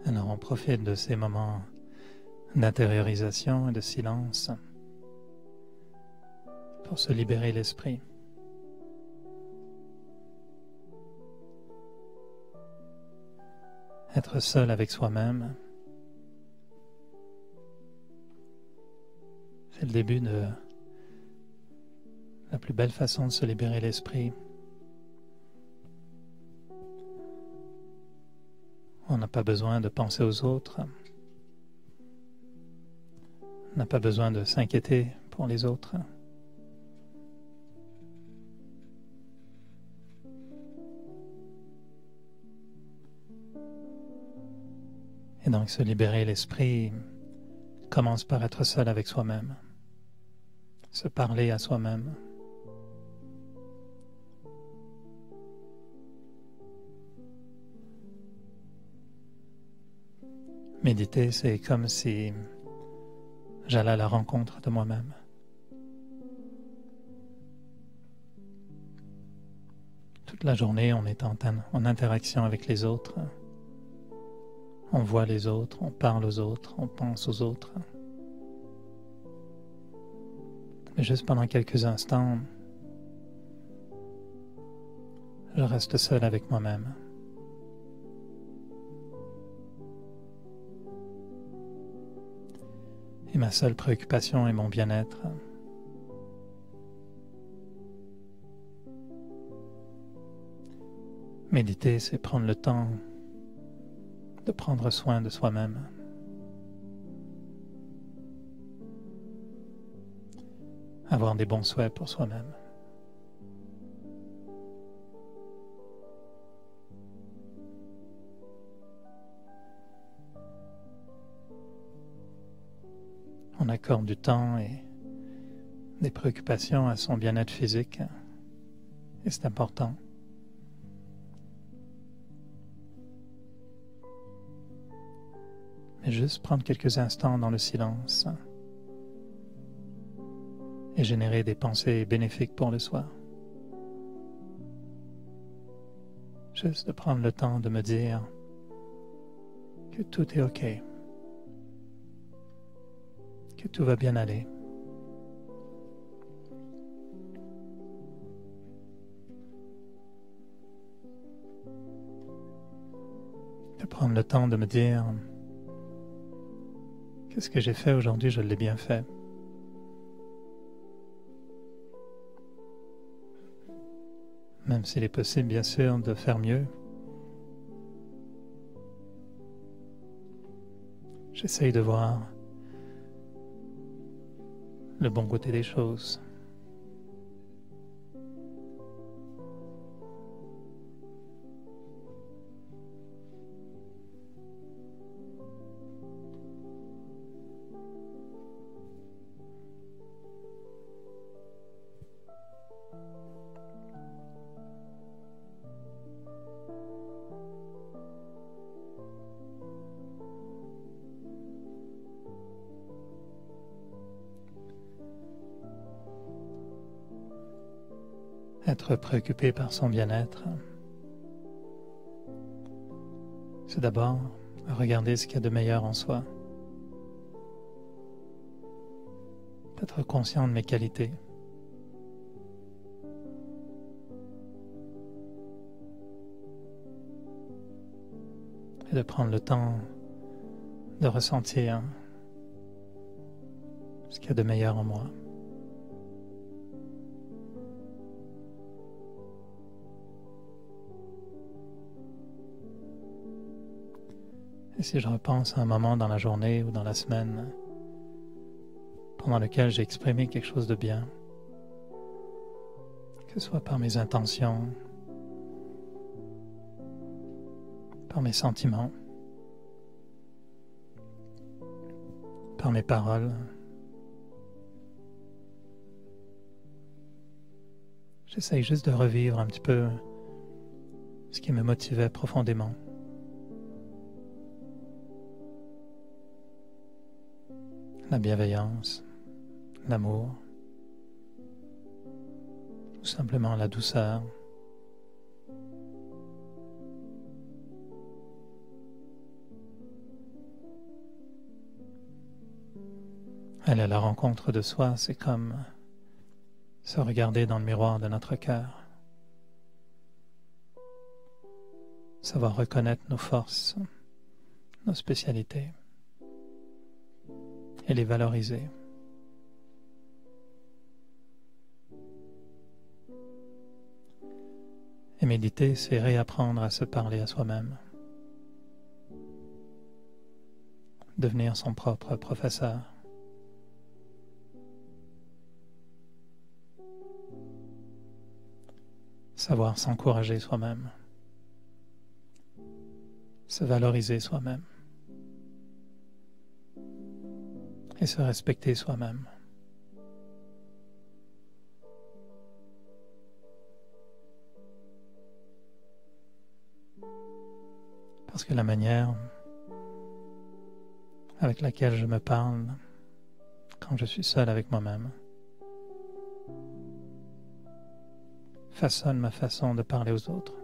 Alors on profite de ces moments d'intériorisation et de silence pour se libérer l'esprit. Être seul avec soi-même, c'est le début de la plus belle façon de se libérer l'esprit. On n'a pas besoin de penser aux autres. On n'a pas besoin de s'inquiéter pour les autres. Et donc se libérer l'esprit commence par être seul avec soi-même, se parler à soi-même. Méditer, c'est comme si j'allais à la rencontre de moi-même. Toute la journée, on est en interaction avec les autres. On voit les autres, on parle aux autres, on pense aux autres. Mais juste pendant quelques instants, je reste seul avec moi-même. Et ma seule préoccupation est mon bien-être. Méditer, c'est prendre le temps de prendre soin de soi-même. Avoir des bons souhaits pour soi-même. On accorde du temps et des préoccupations à son bien-être physique, et c'est important. Mais juste prendre quelques instants dans le silence et générer des pensées bénéfiques pour le soi. Juste de prendre le temps de me dire que tout est OK, que tout va bien aller. De prendre le temps de me dire que ce que j'ai fait aujourd'hui, je l'ai bien fait. Même s'il est possible, bien sûr, de faire mieux. J'essaye de voir le bon côté des choses. Être préoccupé par son bien-être, c'est d'abord regarder ce qu'il y a de meilleur en soi. D'être conscient de mes qualités. Et de prendre le temps de ressentir ce qu'il y a de meilleur en moi. Et si je repense à un moment dans la journée ou dans la semaine pendant lequel j'ai exprimé quelque chose de bien, que ce soit par mes intentions, par mes sentiments, par mes paroles, j'essaye juste de revivre un petit peu ce qui me motivait profondément. La bienveillance, l'amour, simplement la douceur. Aller à la rencontre de soi, c'est comme se regarder dans le miroir de notre cœur, savoir reconnaître nos forces, nos spécialités et les valoriser. Et méditer, c'est réapprendre à se parler à soi-même, devenir son propre professeur. Savoir s'encourager soi-même, se valoriser soi-même et se respecter soi-même. Parce que la manière avec laquelle je me parle quand je suis seul avec moi-même façonne ma façon de parler aux autres.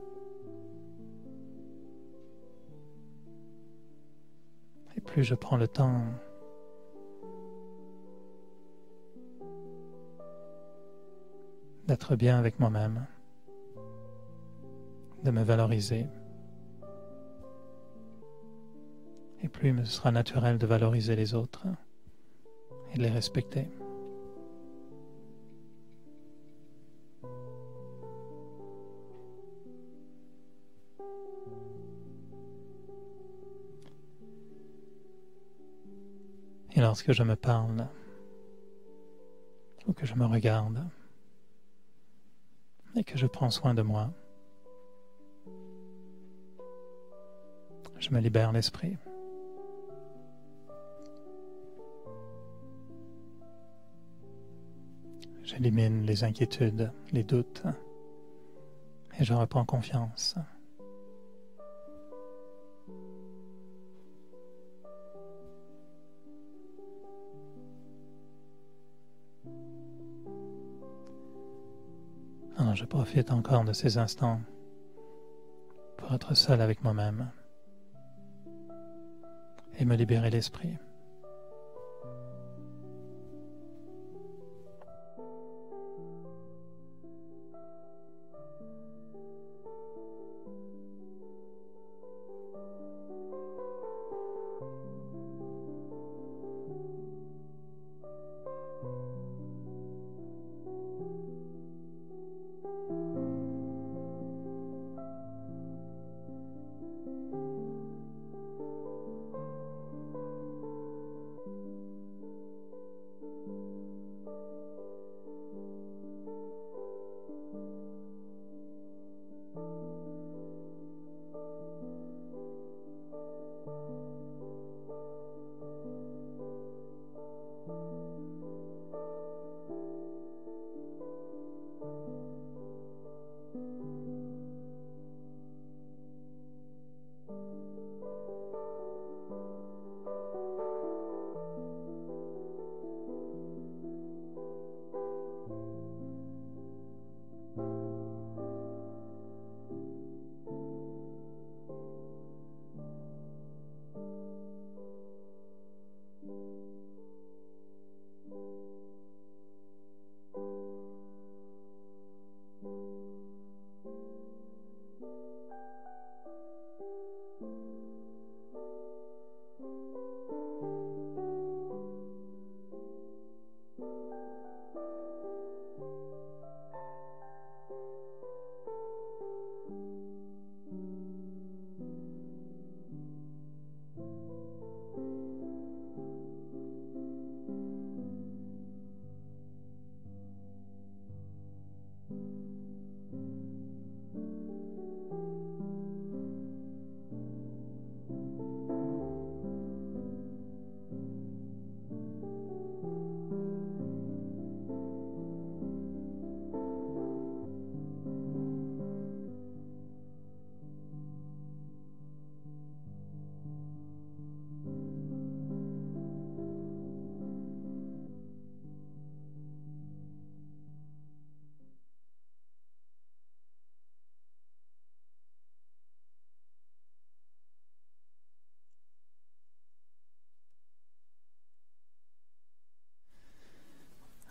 Et plus je prends le temps d'être bien avec moi-même, de me valoriser, et plus il me sera naturel de valoriser les autres et de les respecter. Et lorsque je me parle ou que je me regarde et que je prends soin de moi, je me libère l'esprit. J'élimine les inquiétudes, les doutes et je reprends confiance. Alors je profite encore de ces instants pour être seul avec moi-même et me libérer l'esprit.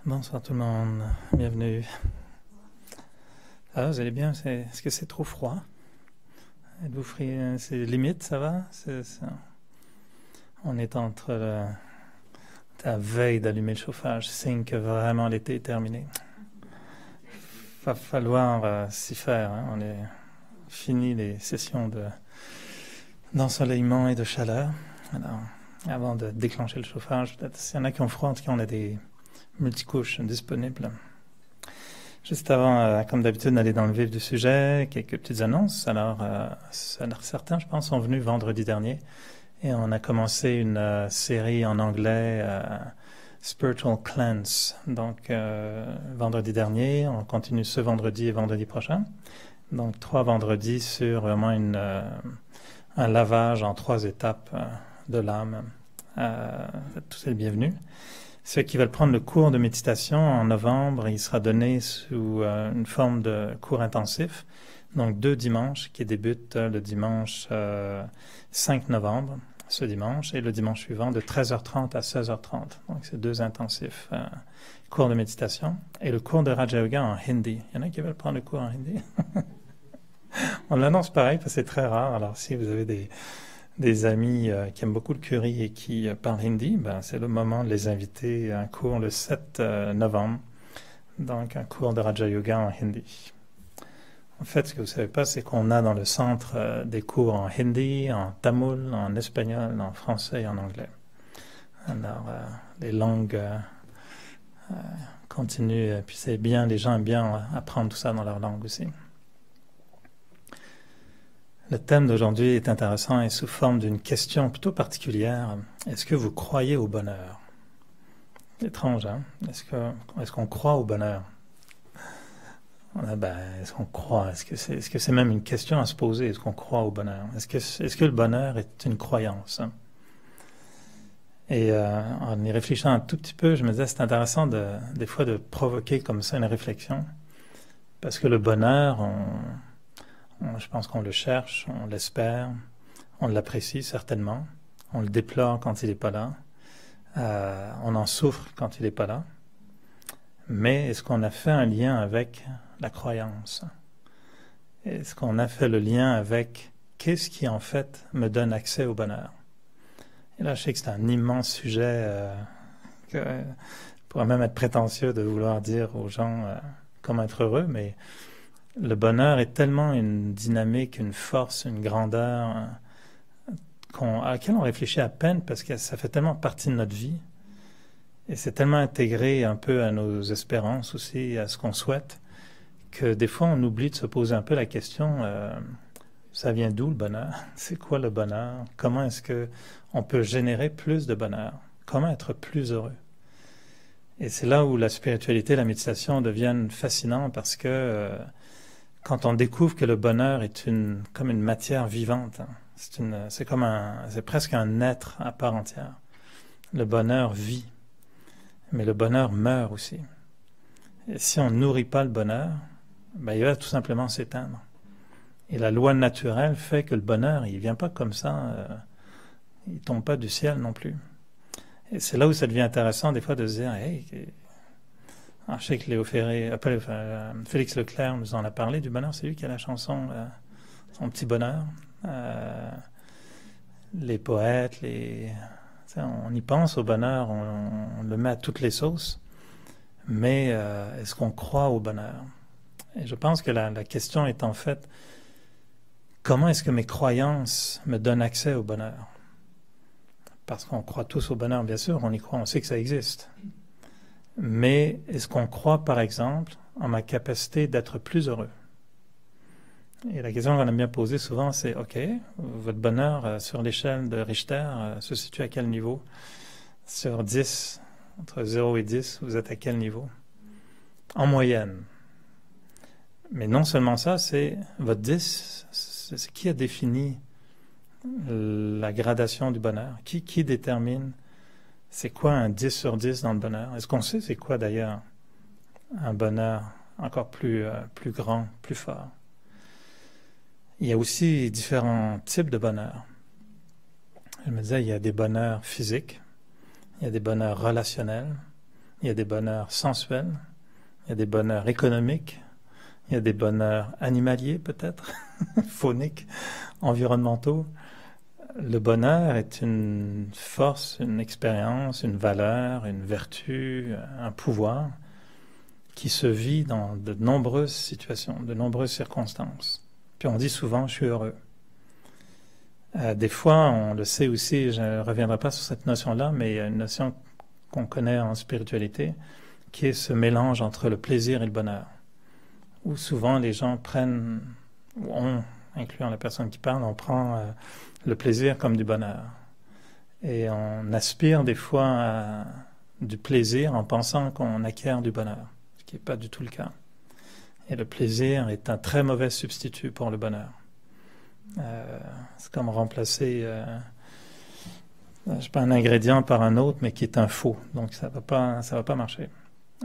Bonsoir tout le monde, bienvenue. Ah, vous allez bien? Est-ce que c'est trop froid? Êtes-vous frais? C'est limite, ça va? On est à veille d'allumer le chauffage, signe que vraiment l'été est terminé. Va falloir s'y faire, hein. On est fini les sessions d'ensoleillement et de chaleur. Alors, avant de déclencher le chauffage, peut-être s'il y en a qui ont froid, en tout cas on a des multicouches disponibles. Juste avant, comme d'habitude, d'aller dans le vif du sujet, quelques petites annonces. Alors, certains, je pense, sont venus vendredi dernier et on a commencé une série en anglais, Spiritual Cleanse. Donc, vendredi dernier, on continue ce vendredi et vendredi prochain. Donc, 3 vendredis sur vraiment un lavage en 3 étapes de l'âme. Tous les bienvenus. Ceux qui veulent prendre le cours de méditation en novembre, il sera donné sous une forme de cours intensif. Donc 2 dimanches qui débutent le dimanche 5 novembre, ce dimanche, et le dimanche suivant de 13h30 à 16h30. Donc c'est 2 intensifs cours de méditation. Et le cours de Raja Yoga en hindi. Il y en a qui veulent prendre le cours en hindi? On l'annonce pareil parce que c'est très rare. Alors si vous avez des amis qui aiment beaucoup le curry et qui parlent hindi, ben, c'est le moment de les inviter à un cours le 7 novembre, donc un cours de Raja Yoga en hindi. En fait, ce que vous ne savez pas, c'est qu'on a dans le centre des cours en hindi, en tamoul, en espagnol, en français et en anglais. Alors, les langues continuent, et puis c'est bien, les gens aiment bien apprendre tout ça dans leur langue aussi. Le thème d'aujourd'hui est intéressant et sous forme d'une question plutôt particulière. Est-ce que vous croyez au bonheur? Étrange, hein? Est-ce qu'on croit au bonheur? Est-ce qu'on croit? Est-ce que c'est même une question à se poser? Est-ce qu'on croit au bonheur? Est-ce que le bonheur est une croyance? Et en y réfléchissant un tout petit peu, je me disais c'est intéressant des fois de provoquer comme ça une réflexion. Parce que le bonheur, je pense qu'on le cherche, on l'espère, on l'apprécie certainement, on le déplore quand il n'est pas là, on en souffre quand il n'est pas là. Mais est-ce qu'on a fait un lien avec la croyance? Est-ce qu'on a fait le lien avec qu'est-ce qui en fait me donne accès au bonheur? Et là, je sais que c'est un immense sujet que pourrait même être prétentieux de vouloir dire aux gens comment être heureux, mais le bonheur est tellement une dynamique, une force, une grandeur à laquelle on réfléchit à peine parce que ça fait tellement partie de notre vie et c'est tellement intégré un peu à nos espérances aussi, à ce qu'on souhaite, que des fois on oublie de se poser un peu la question, ça vient d'où le bonheur? C'est quoi le bonheur? Comment est-ce qu'on peut générer plus de bonheur? Comment être plus heureux? Et c'est là où la spiritualité, la méditation deviennent fascinantes parce que quand on découvre que le bonheur est comme une matière vivante, hein, c'est presque un être à part entière. Le bonheur vit, mais le bonheur meurt aussi. Et si on ne nourrit pas le bonheur, ben, il va tout simplement s'éteindre. Et la loi naturelle fait que le bonheur, il ne vient pas comme ça, il ne tombe pas du ciel non plus. Et c'est là où ça devient intéressant des fois de se dire, hey, alors, je sais que Léo Ferré, Félix Leclerc nous en a parlé du bonheur, c'est lui qui a la chanson Son petit bonheur. Les poètes, on y pense au bonheur, on le met à toutes les sauces, mais est-ce qu'on croit au bonheur? Et je pense que la question est en fait, comment est-ce que mes croyances me donnent accès au bonheur? Parce qu'on croit tous au bonheur, bien sûr, on y croit, on sait que ça existe. Mais est-ce qu'on croit, par exemple, en ma capacité d'être plus heureux? Et la question qu'on aime bien poser souvent, c'est, OK, votre bonheur sur l'échelle de Richter se situe à quel niveau? Sur 10, entre 0 et 10, vous êtes à quel niveau? En moyenne. Mais non seulement ça, c'est votre 10, c'est qui a défini la gradation du bonheur? Qui détermine c'est quoi un 10 sur 10 dans le bonheur? Est-ce qu'on sait c'est quoi d'ailleurs un bonheur encore plus grand, plus fort? Il y a aussi différents types de bonheur. Je me disais, il y a des bonheurs physiques, il y a des bonheurs relationnels, Il y a des bonheurs sensuels, il y a des bonheurs économiques, il y a des bonheurs animaliers peut-être, fauniques, environnementaux. Le bonheur est une force, une expérience, une valeur, une vertu, un pouvoir qui se vit dans de nombreuses situations, de nombreuses circonstances. Puis on dit souvent « je suis heureux ». Des fois, on le sait aussi, je ne reviendrai pas sur cette notion-là, mais il y a une notion qu'on connaît en spiritualité, qui est ce mélange entre le plaisir et le bonheur. Où souvent les gens prennent, ou on, incluant la personne qui parle, on prend le plaisir comme du bonheur. Et on aspire des fois à du plaisir en pensant qu'on acquiert du bonheur, ce qui n'est pas du tout le cas. Et le plaisir est un très mauvais substitut pour le bonheur. C'est comme remplacer je sais pas, un ingrédient par un autre, mais qui est un faux. Donc ça va pas marcher.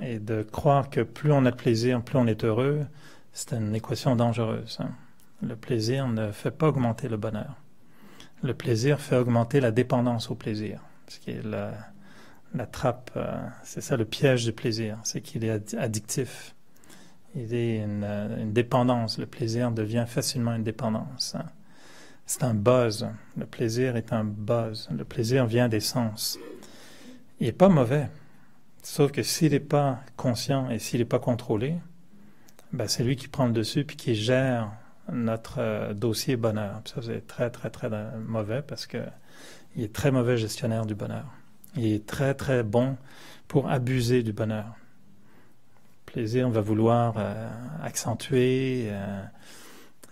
Et de croire que plus on a de plaisir, plus on est heureux, c'est une équation dangereuse. Hein. Le plaisir ne fait pas augmenter le bonheur. Le plaisir fait augmenter la dépendance au plaisir. Ce qui est la trappe, c'est ça le piège du plaisir, c'est qu'il est addictif. Il est une dépendance. Le plaisir devient facilement une dépendance. Hein. C'est un buzz. Le plaisir est un buzz. Le plaisir vient des sens. Il n'est pas mauvais. Sauf que s'il n'est pas conscient et s'il n'est pas contrôlé, ben c'est lui qui prend le dessus puis qui gère notre dossier bonheur. Puis ça, c'est très, très, très mauvais parce qu'il est très mauvais gestionnaire du bonheur. Il est très, très bon pour abuser du bonheur. Le plaisir va vouloir accentuer,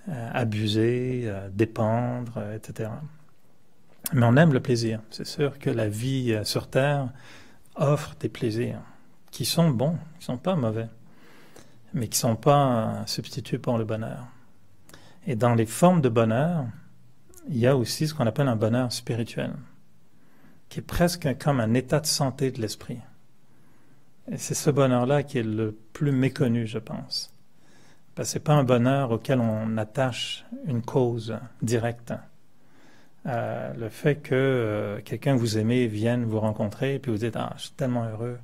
abuser, dépendre, etc. Mais on aime le plaisir. C'est sûr que la vie sur Terre offre des plaisirs qui sont bons, qui ne sont pas mauvais, mais qui ne sont pas substituts pour le bonheur. Et dans les formes de bonheur, il y a aussi ce qu'on appelle un bonheur spirituel, qui est presque comme un état de santé de l'esprit. Et c'est ce bonheur-là qui est le plus méconnu, je pense. Parce que ce n'est pas un bonheur auquel on attache une cause directe. Le fait que quelqu'un que vous aimez vienne vous rencontrer et puis vous dites « Ah, je suis tellement heureux »,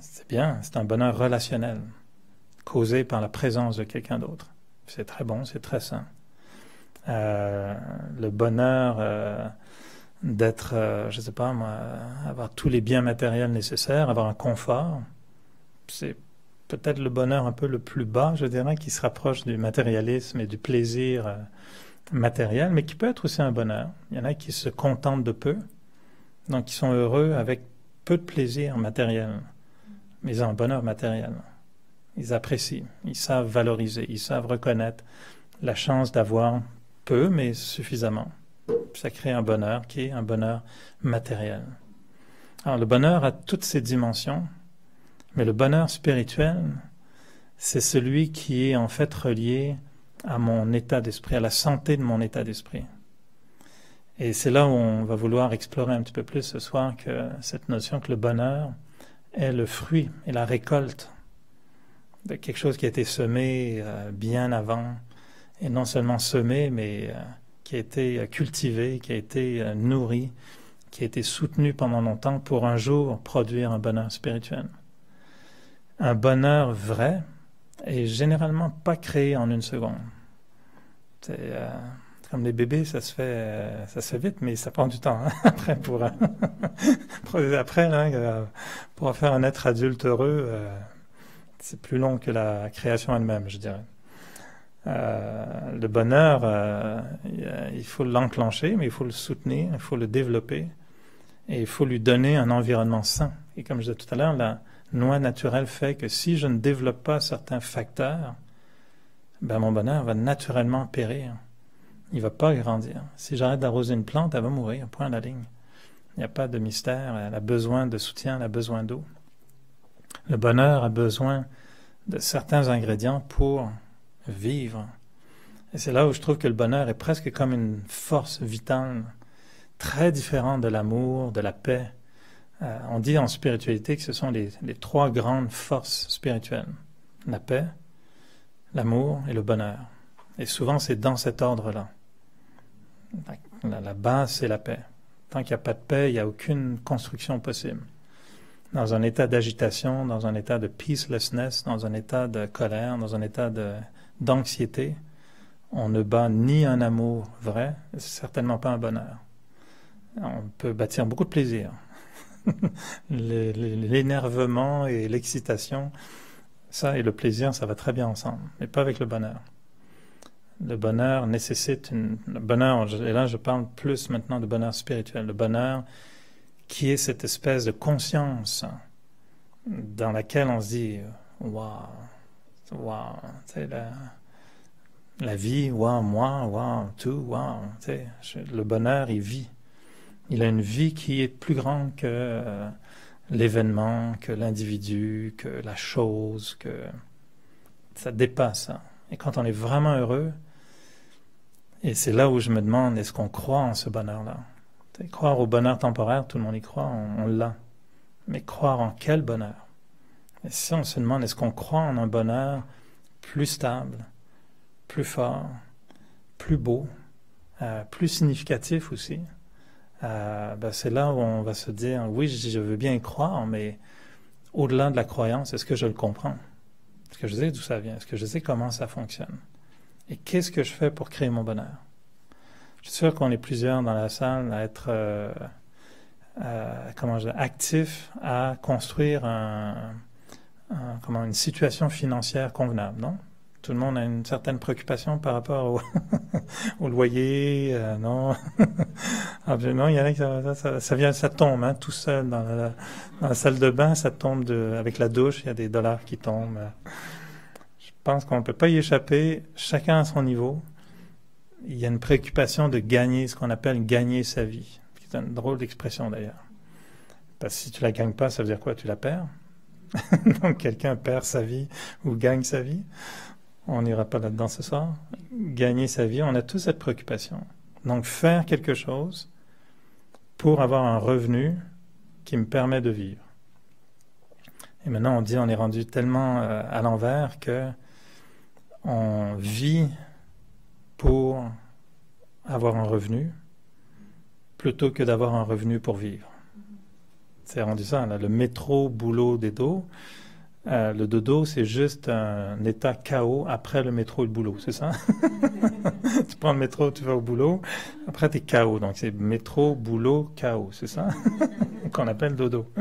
c'est bien, c'est un bonheur relationnel, causé par la présence de quelqu'un d'autre. C'est très bon, c'est très sain. Le bonheur d'être, je ne sais pas moi, avoir tous les biens matériels nécessaires, avoir un confort, c'est peut-être le bonheur un peu le plus bas, je dirais, qui se rapproche du matérialisme et du plaisir matériel, mais qui peut être aussi un bonheur. Il y en a qui se contentent de peu, donc qui sont heureux avec peu de plaisir matériel, mais ils ont un bonheur matériel. Ils apprécient, ils savent valoriser, ils savent reconnaître la chance d'avoir peu, mais suffisamment. Ça crée un bonheur qui est un bonheur matériel. Alors le bonheur a toutes ses dimensions, mais le bonheur spirituel, c'est celui qui est en fait relié à mon état d'esprit, à la santé de mon état d'esprit. Et c'est là où on va vouloir explorer un petit peu plus ce soir que cette notion que le bonheur est le fruit et la récolte de quelque chose qui a été semé bien avant, et non seulement semé, mais qui a été cultivé, qui a été nourri, qui a été soutenu pendant longtemps pour un jour produire un bonheur spirituel. Un bonheur vrai est généralement pas créé en une seconde. C'est comme les bébés, ça se fait vite, mais ça prend du temps hein, après pour faire un être adulte heureux. C'est plus long que la création elle-même, je dirais. Le bonheur, il faut l'enclencher, mais il faut le soutenir, il faut le développer, et il faut lui donner un environnement sain. Et comme je disais tout à l'heure, la loi naturelle fait que si je ne développe pas certains facteurs, ben mon bonheur va naturellement périr. Il ne va pas grandir. Si j'arrête d'arroser une plante, elle va mourir, point à la ligne. Il n'y a pas de mystère, elle a besoin de soutien, elle a besoin d'eau. Le bonheur a besoin de certains ingrédients pour vivre. Et c'est là où je trouve que le bonheur est presque comme une force vitale, très différente de l'amour, de la paix. On dit en spiritualité que ce sont les trois grandes forces spirituelles. La paix, l'amour et le bonheur. Et souvent, c'est dans cet ordre-là. La base, c'est la paix. Tant qu'il n'y a pas de paix, il n'y a aucune construction possible. dans un état d'agitation, dans un état de peacelessness, dans un état de colère, dans un état d'anxiété, on ne bat ni un amour vrai, certainement pas un bonheur. On peut bâtir beaucoup de plaisir. L'énervement et l'excitation, ça et le plaisir, ça va très bien ensemble, mais pas avec le bonheur. Le bonheur nécessite le bonheur, et là je parle plus maintenant de bonheur spirituel, le bonheur qui est cette espèce de conscience dans laquelle on se dit waouh, waouh, tu sais, la vie, waouh, moi, waouh, tout, waouh, tu sais, le bonheur, il vit. Il a une vie qui est plus grande que l'événement, que l'individu, que la chose, que ça dépasse ça. Et quand on est vraiment heureux, et c'est là où je me demande, est-ce qu'on croit en ce bonheur-là? Croire au bonheur temporaire, tout le monde y croit, on l'a. Mais croire en quel bonheur? Et si on se demande, est-ce qu'on croit en un bonheur plus stable, plus fort, plus beau, plus significatif aussi? C'est là où on va se dire, oui, je veux bien y croire, mais au-delà de la croyance, est-ce que je le comprends? Est-ce que je sais d'où ça vient? Est-ce que je sais comment ça fonctionne? Et qu'est-ce que je fais pour créer mon bonheur? Je suis sûr qu'on est plusieurs dans la salle à être actifs à construire une situation financière convenable, non? Tout le monde a une certaine préoccupation par rapport au loyer, non? Non, il y en a qui ça tombe, hein, tout seul dans la salle de bain, ça tombe avec la douche, il y a des dollars qui tombent. Je pense qu'on ne peut pas y échapper, chacun à son niveau. Il y a une préoccupation de gagner, ce qu'on appelle gagner sa vie. C'est une drôle d'expression d'ailleurs. Parce que si tu la gagnes pas, ça veut dire quoi? Tu la perds? Donc quelqu'un perd sa vie ou gagne sa vie. On n'ira pas là-dedans ce soir. Gagner sa vie, on a tous cette préoccupation. Donc faire quelque chose pour avoir un revenu qui me permet de vivre. Et maintenant on dit on est rendu tellement à l'envers que on vit pour avoir un revenu plutôt que d'avoir un revenu pour vivre. C'est rendu ça, là, le métro, boulot, dodo. Le dodo, c'est juste un état KO après le métro et le boulot, c'est ça? Tu prends le métro, tu vas au boulot, après tu es KO. Donc c'est métro, boulot, KO, c'est ça? Qu'on appelle dodo.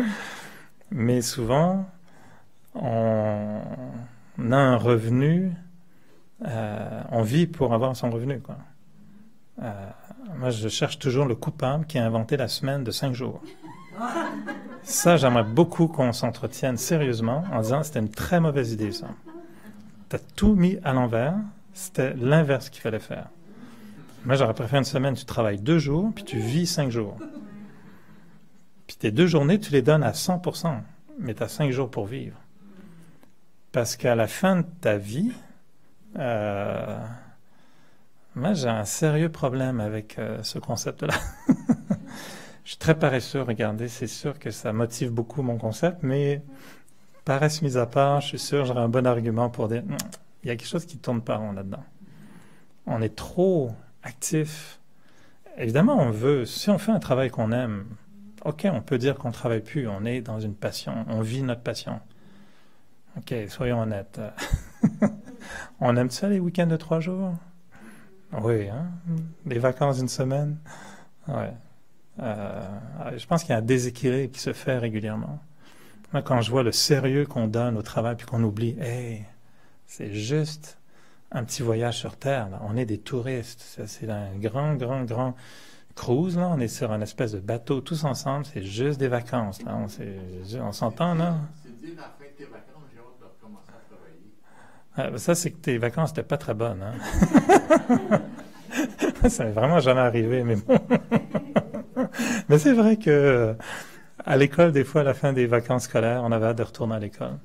Mais souvent, on a un revenu, on vit pour avoir son revenu, quoi. Moi, je cherche toujours le coupable qui a inventé la semaine de 5 jours. Ça, j'aimerais beaucoup qu'on s'entretienne sérieusement en disant c'était une très mauvaise idée, ça. Tu as tout mis à l'envers, c'était l'inverse qu'il fallait faire. Moi, j'aurais préféré une semaine, tu travailles 2 jours, puis tu vis 5 jours. Puis tes 2 journées, tu les donnes à 100%, mais tu as 5 jours pour vivre. Parce qu'à la fin de ta vie, moi, j'ai un sérieux problème avec ce concept-là. Je suis très paresseux, regardez, c'est sûr que ça motive beaucoup mon concept, mais paresse mise à part, je suis sûr j'aurai un bon argument pour dire il y a quelque chose qui tourne pas rond là-dedans. On est trop actif. Évidemment, on veut, si on fait un travail qu'on aime, ok, on peut dire qu'on ne travaille plus, on est dans une passion, on vit notre passion. Ok, soyons honnêtes. On aime ça les week-ends de 3 jours? Oui, hein? Les vacances d'une semaine? Ouais. Je pense qu'il y a un déséquilibre qui se fait régulièrement. Moi, quand je vois le sérieux qu'on donne au travail puis qu'on oublie, hey, c'est juste un petit voyage sur Terre, là. On est des touristes. C'est un grand cruise, là. On est sur une espèce de bateau tous ensemble. C'est juste des vacances, là. On s'entend, là? C'est dire la fin de tes vacances, j'ai hâte de recommencer à travailler. Ça, c'est que tes vacances n'étaient pas très bonnes, hein? Ça n'est vraiment jamais arrivé, mais bon. Mais c'est vrai que à l'école, des fois, à la fin des vacances scolaires, on avait hâte de retourner à l'école.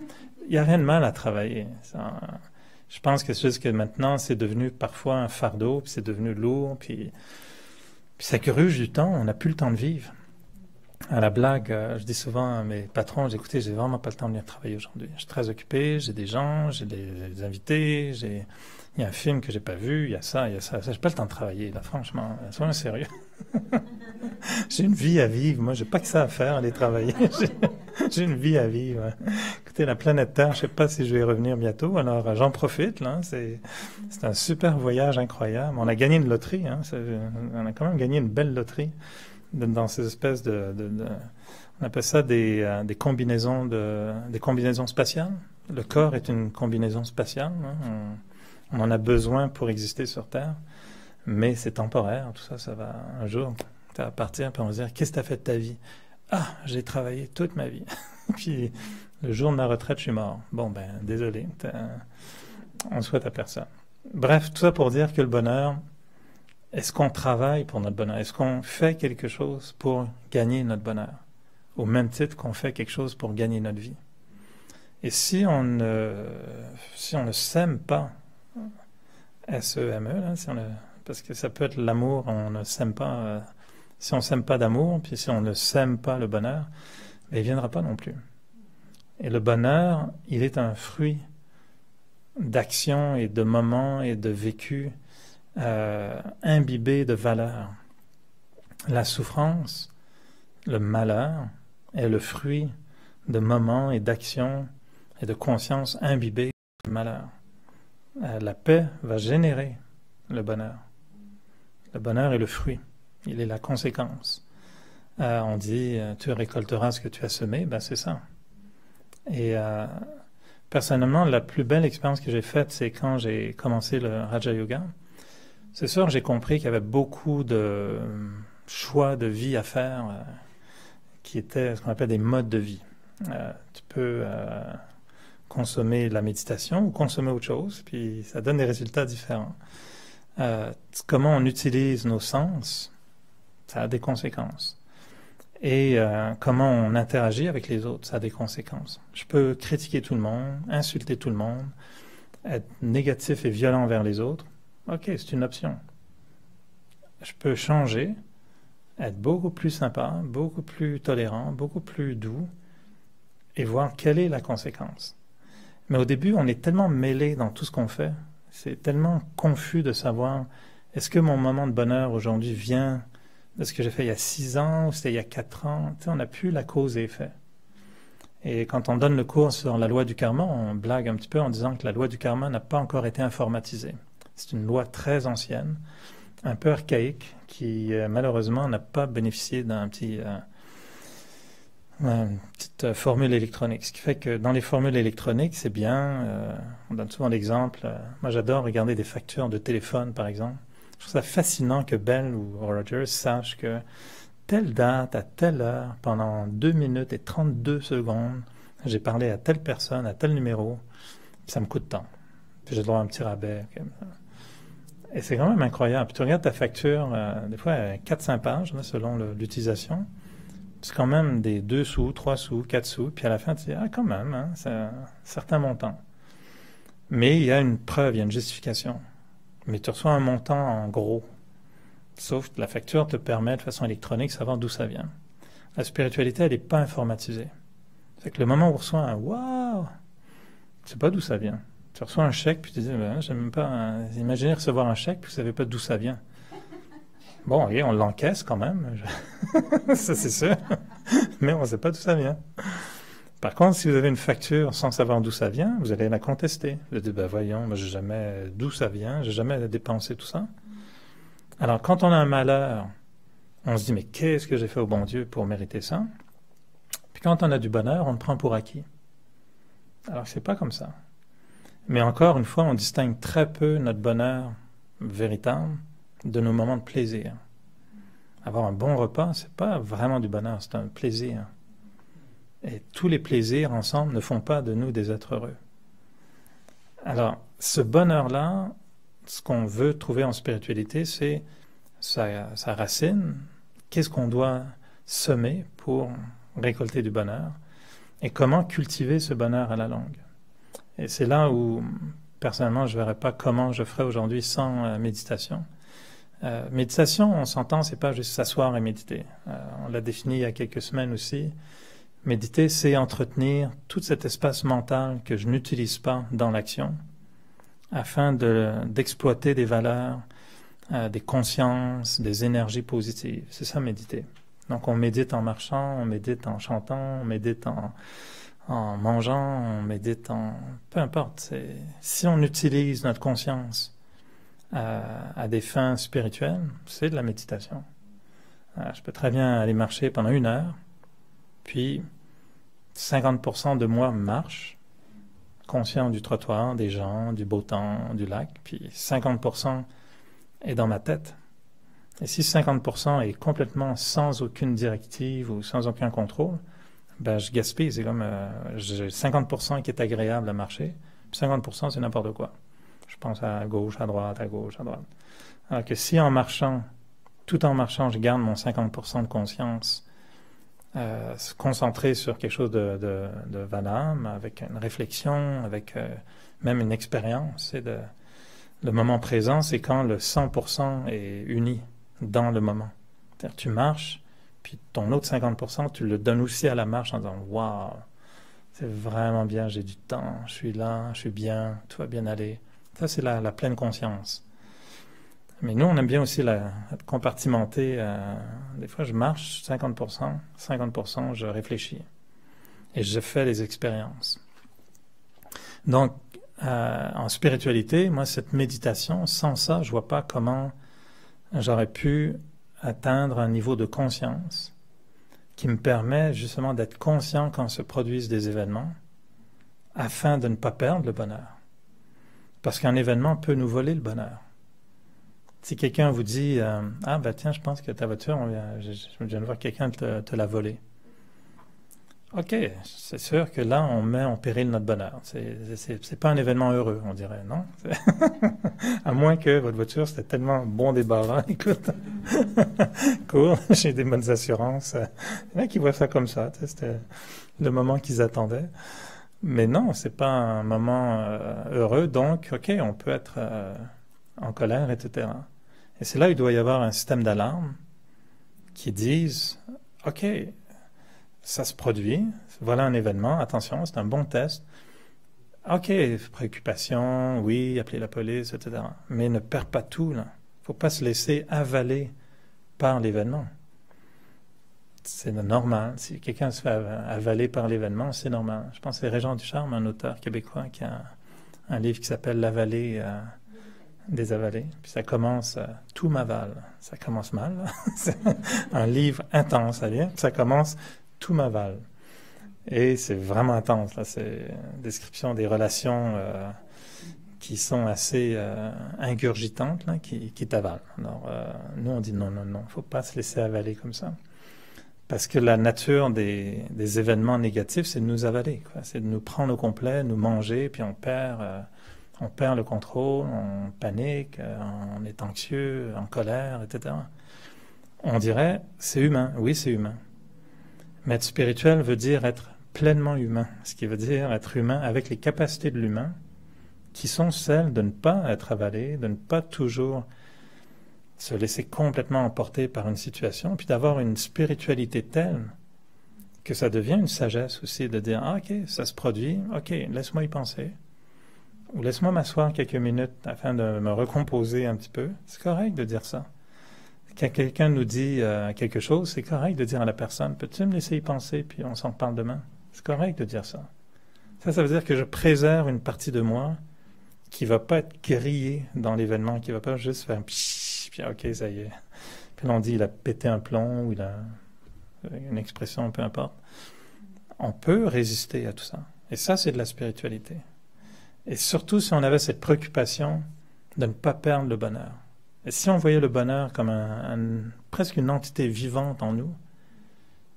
Il n'y a rien de mal à travailler. Je pense que c'est juste que maintenant, c'est devenu parfois un fardeau, puis c'est devenu lourd, puis ça gruge du temps. On n'a plus le temps de vivre. À la blague, je dis souvent à mes patrons, écoutez, j'ai vraiment pas le temps de venir travailler aujourd'hui. Je suis très occupé, j'ai des gens, j'ai des invités, il y a un film que j'ai pas vu, il y a ça. J'ai pas le temps de travailler, là, franchement. Soyons sérieux. J'ai une vie à vivre. Moi, j'ai pas que ça à faire, aller travailler. J'ai une vie à vivre. Écoutez, la planète Terre, je sais pas si je vais y revenir bientôt, alors j'en profite, là. C'est un super voyage incroyable. On a gagné une loterie, hein. On a quand même gagné une belle loterie dans ces espèces on appelle ça des combinaisons des combinaisons spatiales. Le corps est une combinaison spatiale, hein. On en a besoin pour exister sur Terre, mais c'est temporaire. Tout ça, ça va un jour, ça va partir, puis on va se dire, qu'est-ce que tu as fait de ta vie? Ah, j'ai travaillé toute ma vie. Puis le jour de ma retraite, je suis mort. Bon, ben, désolé, on le souhaite à personne. Bref, tout ça pour dire que le bonheur, est-ce qu'on travaille pour notre bonheur? Est-ce qu'on fait quelque chose pour gagner notre bonheur? Au même titre qu'on fait quelque chose pour gagner notre vie. Et si on ne s'aime pas, S-E-M-E, là, parce que ça peut être l'amour, on ne s'aime pas. Si on ne s'aime pas d'amour, puis si on ne s'aime pas le bonheur, ben, il ne viendra pas non plus. Et le bonheur, il est un fruit d'action et de moments et de vécu imbibés de valeurs. La souffrance, le malheur, est le fruit de moments et d'actions et de conscience imbibées de malheur. La paix va générer le bonheur. Le bonheur est le fruit. Il est la conséquence. On dit, tu récolteras ce que tu as semé, ben c'est ça. Et personnellement, la plus belle expérience que j'ai faite, c'est quand j'ai commencé le Raja Yoga. C'est sûr, j'ai compris qu'il y avait beaucoup de choix de vie à faire qui étaient ce qu'on appelle des modes de vie. Tu peux consommer la méditation ou consommer autre chose, puis ça donne des résultats différents. Comment on utilise nos sens, ça a des conséquences. Et comment on interagit avec les autres, ça a des conséquences. Je peux critiquer tout le monde, insulter tout le monde, être négatif et violent envers les autres. OK, c'est une option. Je peux changer, être beaucoup plus sympa, beaucoup plus tolérant, beaucoup plus doux, et voir quelle est la conséquence. Mais au début, on est tellement mêlé dans tout ce qu'on fait, c'est tellement confus de savoir, est-ce que mon moment de bonheur aujourd'hui vient de ce que j'ai fait il y a 6 ans ou c'était il y a 4 ans? Tu sais, on n'a plus la cause et effet. Et quand on donne le cours sur la loi du karma, on blague un petit peu en disant que la loi du karma n'a pas encore été informatisée. C'est une loi très ancienne, un peu archaïque, qui malheureusement n'a pas bénéficié d'une petite formule électronique. Ce qui fait que dans les formules électroniques, c'est bien, on donne souvent l'exemple, moi j'adore regarder des factures de téléphone par exemple. Je trouve ça fascinant que Bell ou Rogers sachent que telle date, à telle heure, pendant 2 minutes et 32 secondes, j'ai parlé à telle personne, à tel numéro, ça me coûte tant. Puis j'ai le droit à un petit rabais. Et c'est quand même incroyable. Puis tu regardes ta facture, des fois 4-5 pages, là, selon l'utilisation. C'est quand même des 2 sous, 3 sous, 4 sous. Puis à la fin, tu dis, ah quand même, hein, c'est un certain montant. Mais il y a une preuve, il y a une justification. Mais tu reçois un montant en gros. Sauf que la facture te permet de façon électronique de savoir d'où ça vient. La spiritualité, elle n'est pas informatisée. C'est que le moment où on reçoit un « Waouh », tu sais pas d'où ça vient. Tu reçois un chèque, puis tu te dis ben, « J'aime même pas... Imaginez recevoir un chèque, puis vous savez pas d'où ça vient. » Bon, okay, on l'encaisse quand même. Ça, c'est sûr. Mais on ne sait pas d'où ça vient. Par contre, si vous avez une facture sans savoir d'où ça vient, vous allez la contester. Vous allez dire, ben voyons, moi, j'ai jamais d'où ça vient, j'ai jamais dépensé tout ça. Alors, quand on a un malheur, on se dit, mais qu'est-ce que j'ai fait au bon Dieu pour mériter ça? Puis quand on a du bonheur, on le prend pour acquis. Alors que c'est pas comme ça. Mais encore une fois, on distingue très peu notre bonheur véritable de nos moments de plaisir. Avoir un bon repas, c'est pas vraiment du bonheur, c'est un plaisir. Et tous les plaisirs ensemble ne font pas de nous des êtres heureux. Alors, ce bonheur-là, ce qu'on veut trouver en spiritualité, c'est sa racine. Qu'est-ce qu'on doit semer pour récolter du bonheur? Et comment cultiver ce bonheur à la longue? Et c'est là où, personnellement, je ne verrais pas comment je ferais aujourd'hui sans méditation. Méditation, on s'entend, c'est pas juste s'asseoir et méditer. On l'a défini il y a quelques semaines aussi. Méditer, c'est entretenir tout cet espace mental que je n'utilise pas dans l'action, afin d'exploiter des valeurs, des consciences, des énergies positives. C'est ça, méditer. Donc on médite en marchant, on médite en chantant, on médite en mangeant, on médite en... Peu importe. Si on utilise notre conscience à des fins spirituelles, c'est de la méditation. Je peux très bien aller marcher pendant 1 heure, puis 50% de moi marche, conscient du trottoir, des gens, du beau temps, du lac, puis 50% est dans ma tête. Et si 50% est complètement sans aucune directive ou sans aucun contrôle, ben je gaspille. C'est comme j'ai 50% qui est agréable à marcher, puis 50% c'est n'importe quoi. Je pense à gauche, à droite, à gauche, à droite. Alors que si en marchant, tout en marchant, je garde mon 50% de conscience, se concentrer sur quelque chose de valable, avec une réflexion, avec même une expérience. Le moment présent, c'est quand le 100% est uni dans le moment. C'est-à-dire tu marches, puis ton autre 50%, tu le donnes aussi à la marche en disant « Waouh, c'est vraiment bien, j'ai du temps, je suis là, je suis bien, tout va bien aller. » Ça, c'est la pleine conscience. Mais nous, on aime bien aussi être compartimenté. Des fois, je marche 50%, 50%, je réfléchis. Et je fais les expériences. Donc, en spiritualité, moi, cette méditation, sans ça, je ne vois pas comment j'aurais pu atteindre un niveau de conscience qui me permet justement d'être conscient quand se produisent des événements afin de ne pas perdre le bonheur. Parce qu'un événement peut nous voler le bonheur. Si quelqu'un vous dit « Ah, ben tiens, je pense que ta voiture, je viens de voir quelqu'un te l'a volée. » OK, c'est sûr que là, on met en péril notre bonheur. C'est pas un événement heureux, on dirait, non? À moins que votre voiture, c'était tellement bon débarras. Écoute, cool, j'ai des bonnes assurances. Il y en a qui voient ça comme ça. C'était le moment qu'ils attendaient. Mais non, c'est pas un moment heureux. Donc, OK, on peut être en colère, etc. Et c'est là qu'il doit y avoir un système d'alarme qui dise « OK, ça se produit, voilà un événement, attention, c'est un bon test. OK, préoccupation, oui, appeler la police, etc. Mais ne perds pas tout, là. Il ne faut pas se laisser avaler par l'événement. C'est normal. Si quelqu'un se fait avaler par l'événement, c'est normal. Je pense que c'est Régent Ducharme, un auteur québécois, qui a un livre qui s'appelle « La vallée des avalés ». Puis ça commence « Tout m'avale ». Ça commence mal. C'est un livre intense à lire. Ça commence « Tout m'avale ». Et c'est vraiment intense. Là. C'est une description des relations qui sont assez ingurgitantes, là, qui t'avalent. Alors, nous, on dit non, non, non, il ne faut pas se laisser avaler comme ça. Parce que la nature des événements négatifs, c'est de nous avaler. C'est de nous prendre au complet, nous manger, puis on perd le contrôle, on panique, on est anxieux, en colère, etc. On dirait, c'est humain. Oui, c'est humain. Mais être spirituel veut dire être pleinement humain, ce qui veut dire être humain avec les capacités de l'humain, qui sont celles de ne pas être avalé, de ne pas toujours se laisser complètement emporter par une situation, puis d'avoir une spiritualité telle que ça devient une sagesse aussi, de dire « Ah, ok, ça se produit, ok, laisse-moi y penser, ou laisse-moi m'asseoir quelques minutes afin de me recomposer un petit peu. » C'est correct de dire ça. Quand quelqu'un nous dit quelque chose, c'est correct de dire à la personne « Peux-tu me laisser y penser, puis on s'en reparle demain? » C'est correct de dire ça. Ça veut dire que je préserve une partie de moi qui ne va pas être grillée dans l'événement, qui ne va pas juste faire « puis ok, ça y est. » Puis là, on dit « il a pété un plomb » ou il a une expression, peu importe. On peut résister à tout ça. Et ça, c'est de la spiritualité. Et surtout si on avait cette préoccupation de ne pas perdre le bonheur. Et si on voyait le bonheur comme presque une entité vivante en nous,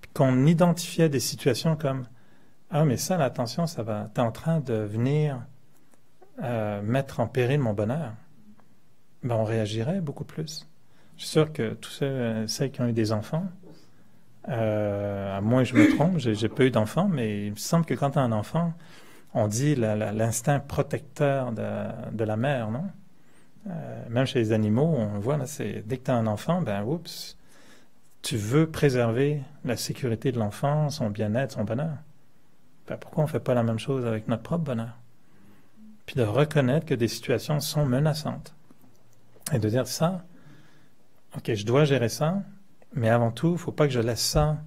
puis qu'on identifiait des situations comme « Ah, mais ça, là, attention, ça va, t'es en train de venir mettre en péril mon bonheur. » Ben, on réagirait beaucoup plus. Je suis sûr que tous ceux qui ont eu des enfants, à moins que je me trompe, j'ai pas eu d'enfant, mais il me semble que quand tu as un enfant, on dit l'instinct protecteur de la mère, non? Même chez les animaux, on voit, là, dès que tu as un enfant, ben oups, tu veux préserver la sécurité de l'enfant, son bien-être, son bonheur. Ben, pourquoi on ne fait pas la même chose avec notre propre bonheur? Puis de reconnaître que des situations sont menaçantes. Et de dire ça, ok, je dois gérer ça, Mais avant tout, il ne faut pas que je laisse ça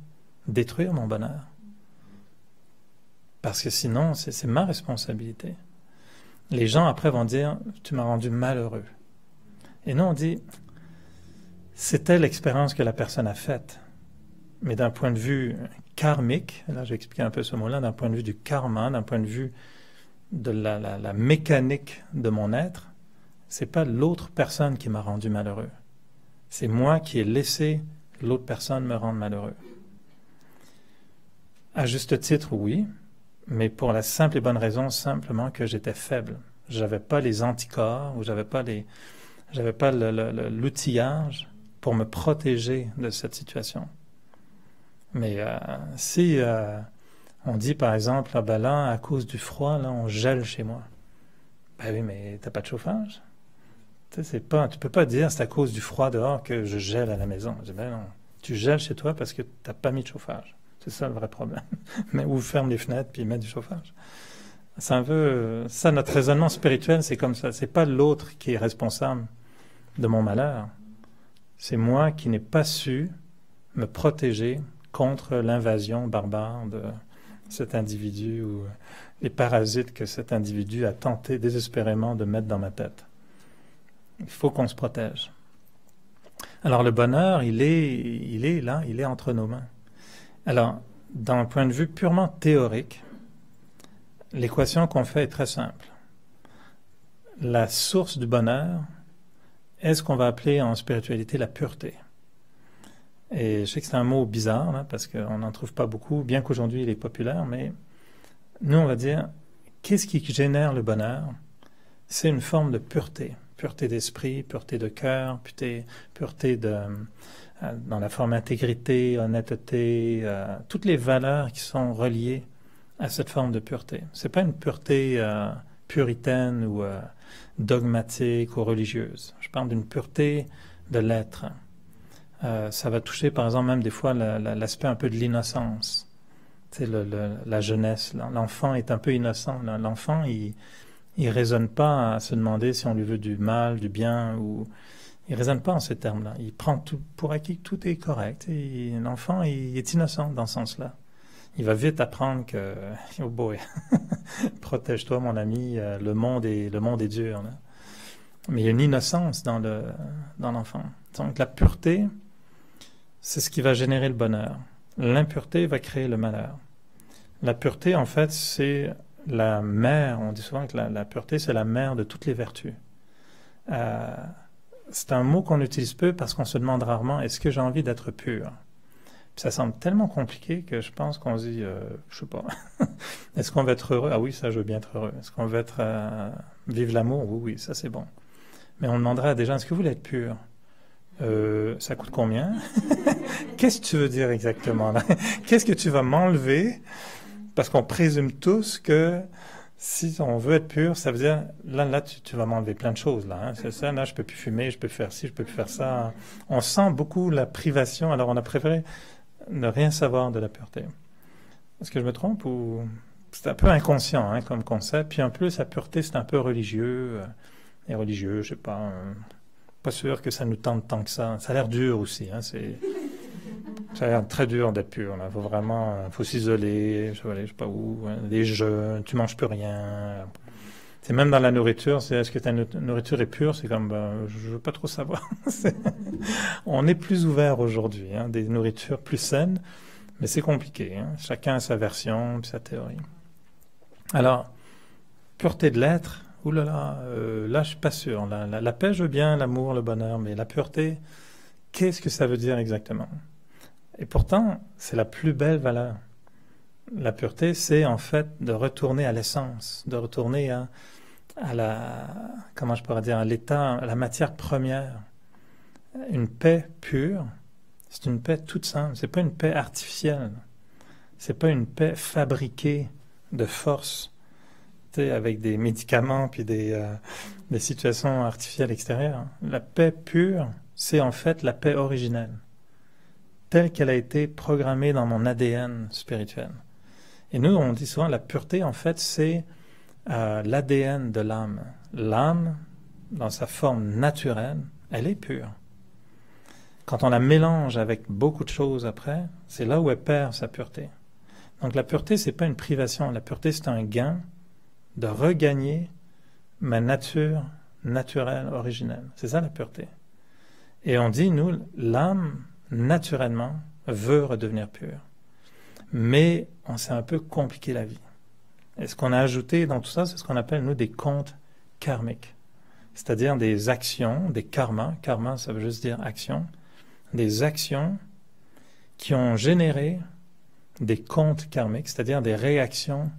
détruire mon bonheur. Parce que sinon, c'est ma responsabilité. Les gens après vont dire, tu m'as rendu malheureux. Et nous, on dit, c'était l'expérience que la personne a faite. Mais d'un point de vue karmique, là j'ai expliqué un peu ce mot-là, d'un point de vue du karma, d'un point de vue de la mécanique de mon être, c'est pas l'autre personne qui m'a rendu malheureux. C'est moi qui ai laissé l'autre personne me rendre malheureux. À juste titre, oui, mais pour la simple et bonne raison, simplement que j'étais faible. J'avais pas les anticorps, ou j'avais pas l'outillage pour me protéger de cette situation. Mais si on dit par exemple, ah ben là, à cause du froid, là, on gèle chez moi. Ben oui, mais t'as pas de chauffage. Tu peux pas dire c'est à cause du froid dehors que je gèle à la maison. Je dis, ben non, tu gèles chez toi parce que t'as pas mis de chauffage. C'est ça le vrai problème. Mais ou ferme les fenêtres puis mets du chauffage. C'est un peu ça, notre raisonnement spirituel, c'est comme ça. C'est pas l'autre qui est responsable de mon malheur. C'est moi qui n'ai pas su me protéger contre l'invasion barbare de cet individu ou les parasites que cet individu a tenté désespérément de mettre dans ma tête. Il faut qu'on se protège. Alors le bonheur, il est là, il est entre nos mains. Alors, d'un point de vue purement théorique, l'équation qu'on fait est très simple. La source du bonheur est ce qu'on va appeler en spiritualité la pureté. Et je sais que c'est un mot bizarre, là, parce qu'on n'en trouve pas beaucoup, bien qu'aujourd'hui il est populaire, mais nous on va dire, qu'est-ce qui génère le bonheur? C'est une forme de pureté. Pureté d'esprit, pureté de cœur, pureté dans la forme intégrité, honnêteté, toutes les valeurs qui sont reliées à cette forme de pureté. C'est pas une pureté puritaine ou dogmatique ou religieuse. Je parle d'une pureté de l'être. Ça va toucher par exemple même des fois l'aspect un peu de l'innocence. Tu sais, la jeunesse. L'enfant est un peu innocent. L'enfant, il raisonne pas à se demander si on lui veut du mal, du bien, ou il raisonne pas en ces termes-là. Il prend tout pour acquis que tout est correct. Et l'enfant, il est innocent dans ce sens-là. Il va vite apprendre que, oh boy, protège-toi mon ami, le monde est dur. Là. Mais il y a une innocence dans l'enfant. Donc la pureté, c'est ce qui va générer le bonheur. L'impureté va créer le malheur. La pureté, en fait, c'est la mère, on dit souvent que la pureté, c'est la mère de toutes les vertus. C'est un mot qu'on utilise peu parce qu'on se demande rarement, est-ce que j'ai envie d'être pur? Puis ça semble tellement compliqué que je pense qu'on se dit, je sais pas, est-ce qu'on va être heureux? Ah oui, ça, je veux bien être heureux. Est-ce qu'on veut vivre l'amour? Oui, oui, ça c'est bon. Mais on demanderait à des gens, est-ce que vous voulez être pur? Ça coûte combien? Qu'est-ce que tu veux dire exactement là? Qu'est-ce que tu vas m'enlever? Parce qu'on présume tous que si on veut être pur, ça veut dire, là tu vas m'enlever plein de choses, là. Hein, c'est ça, là, je peux plus fumer, je peux faire ci, je peux plus faire ça. On sent beaucoup la privation, alors on a préféré ne rien savoir de la pureté. Est-ce que je me trompe ou... C'est un peu inconscient hein, comme concept, puis en plus, la pureté, c'est un peu religieux. Et religieux, je sais pas, pas sûr que ça nous tente tant que ça. Ça a l'air dur aussi, hein, ça a l'air très dur d'être pur. Là. Faut s'isoler, je sais pas où, hein, des jeûnes, tu manges plus rien. C'est même dans la nourriture, est-ce que ta nourriture est pure? C'est comme, je veux pas trop savoir. On est plus ouvert aujourd'hui, hein, des nourritures plus saines, mais c'est compliqué. Hein. Chacun a sa version, sa théorie. Alors, pureté de l'être, oulala, là je suis pas sûr. La paix, je veux bien, l'amour, le bonheur, mais la pureté, qu'est-ce que ça veut dire exactement? Et pourtant, c'est la plus belle valeur. La pureté, c'est en fait de retourner à l'essence, de retourner à la, comment je pourrais dire, à l'état, à la matière première. Une paix pure, c'est une paix toute simple. C'est pas une paix artificielle. C'est pas une paix fabriquée de force, tu sais, avec des médicaments puis des situations artificielles extérieures. La paix pure, c'est en fait la paix originelle, telle qu'elle a été programmée dans mon ADN spirituel. Et nous, on dit souvent, la pureté, en fait, c'est l'ADN de l'âme. L'âme, dans sa forme naturelle, elle est pure. Quand on la mélange avec beaucoup de choses après, c'est là où elle perd sa pureté. Donc la pureté, c'est pas une privation. La pureté, c'est un gain de regagner ma nature naturelle, originelle. C'est ça la pureté. Et on dit, nous, l'âme, naturellement, veut redevenir pure. Mais on s'est un peu compliqué la vie. Et ce qu'on a ajouté dans tout ça, c'est ce qu'on appelle, nous, des comptes karmiques. C'est-à-dire des actions, des karmas. Karma, ça veut juste dire action. Des actions qui ont généré des comptes karmiques, c'est-à-dire des réactions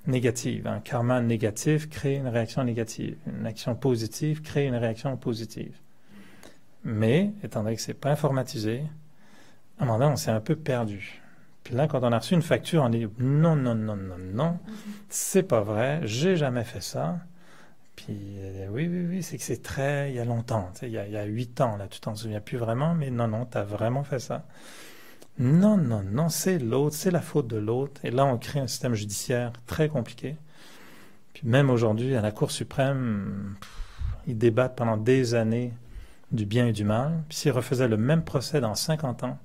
négatives. Un karma négatif crée une réaction négative. Une action positive crée une réaction positive. Mais, étant donné que c'est pas informatisé, à un moment donné, on s'est un peu perdu. Puis là, quand on a reçu une facture, on dit non, non, non, non, non, c'est pas vrai, j'ai jamais fait ça. Puis oui, c'est que c'est très, il y a longtemps, il y a 8 ans, là, tu t'en souviens plus vraiment, mais non, tu as vraiment fait ça. Non, non, non, c'est l'autre, c'est la faute de l'autre. Et là, on crée un système judiciaire très compliqué. Puis même aujourd'hui, à la Cour suprême, ils débattent pendant des années du bien et du mal. Puis s'ils refaisaient le même procès dans 50 ans,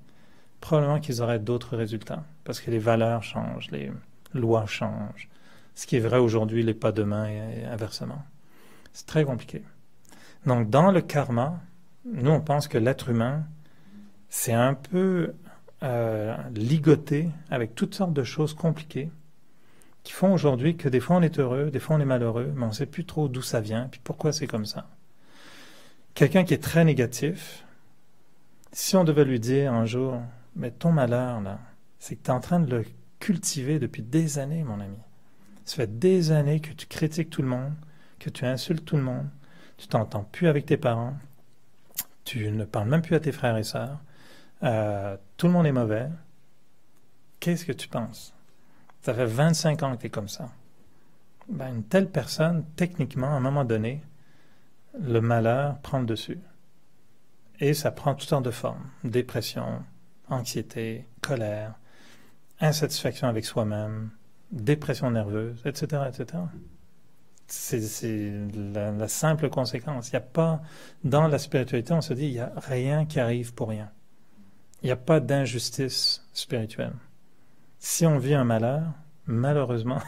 probablement qu'ils auraient d'autres résultats. Parce que les valeurs changent, les lois changent. Ce qui est vrai aujourd'hui l'est pas demain et inversement. C'est très compliqué. Donc, dans le karma, nous, on pense que l'être humain, c'est un peu ligoté avec toutes sortes de choses compliquées qui font aujourd'hui que des fois on est heureux, des fois on est malheureux, mais on ne sait plus trop d'où ça vient, puis pourquoi c'est comme ça. Quelqu'un qui est très négatif, si on devait lui dire un jour, mais ton malheur, là, c'est que tu es en train de le cultiver depuis des années, mon ami. Ça fait des années que tu critiques tout le monde, que tu insultes tout le monde, tu t'entends plus avec tes parents, tu ne parles même plus à tes frères et sœurs, tout le monde est mauvais. Qu'est-ce que tu penses? Ça fait 25 ans que tu es comme ça. Ben, une telle personne, techniquement, à un moment donné, le malheur prend le dessus. Et ça prend toutes sortes de formes. Dépression, anxiété, colère, insatisfaction avec soi-même, dépression nerveuse, etc., etc. C'est la simple conséquence. Il n'y a pas, dans la spiritualité, on se dit, il n'y a rien qui arrive pour rien. Il n'y a pas d'injustice spirituelle. Si on vit un malheur, malheureusement,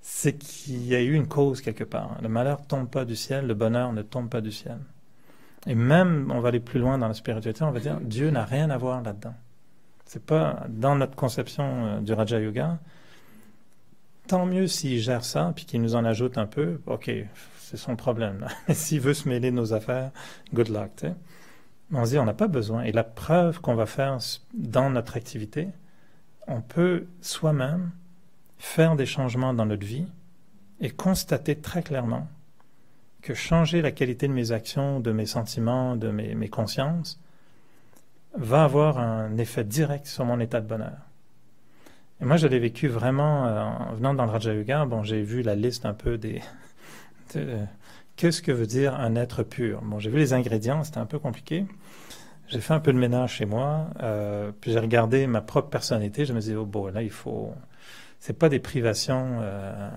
c'est qu'il y a eu une cause quelque part. Le malheur ne tombe pas du ciel, le bonheur ne tombe pas du ciel. Et même, on va aller plus loin dans la spiritualité, on va dire, Dieu n'a rien à voir là-dedans. C'est pas, dans notre conception du Raja Yoga, tant mieux s'il gère ça, puis qu'il nous en ajoute un peu, ok, c'est son problème. Là. Et s'il veut se mêler de nos affaires, good luck, tu sais. On se dit, on n'a pas besoin. Et la preuve qu'on va faire dans notre activité, on peut soi-même faire des changements dans notre vie et constater très clairement que changer la qualité de mes actions, de mes sentiments, de mes consciences, va avoir un effet direct sur mon état de bonheur. Et moi, je l'ai vécu vraiment en venant dans le Raja Yoga. Bon, j'ai vu la liste un peu qu'est-ce que veut dire un être pur? Bon, j'ai vu les ingrédients, c'était un peu compliqué. J'ai fait un peu de ménage chez moi, puis j'ai regardé ma propre personnalité. Je me disais, oh bon, là, il faut... C'est pas des privations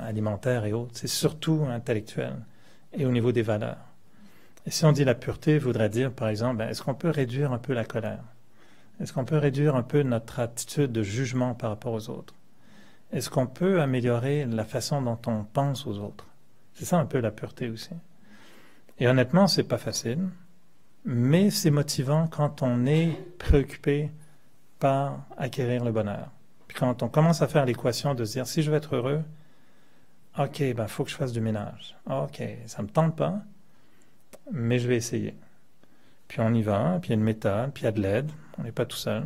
alimentaires et autres, c'est surtout intellectuel et au niveau des valeurs. Et si on dit la pureté, voudrait dire, par exemple, est-ce qu'on peut réduire un peu la colère? Est-ce qu'on peut réduire un peu notre attitude de jugement par rapport aux autres? Est-ce qu'on peut améliorer la façon dont on pense aux autres? C'est ça un peu la pureté aussi. Et honnêtement, c'est pas facile, mais c'est motivant quand on est préoccupé par acquérir le bonheur. Puis quand on commence à faire l'équation de se dire, si je veux être heureux, ok, ben faut que je fasse du ménage. Ok, ça me tente pas, mais je vais essayer. Puis on y va, puis il y a une méthode, puis il y a de l'aide, on n'est pas tout seul.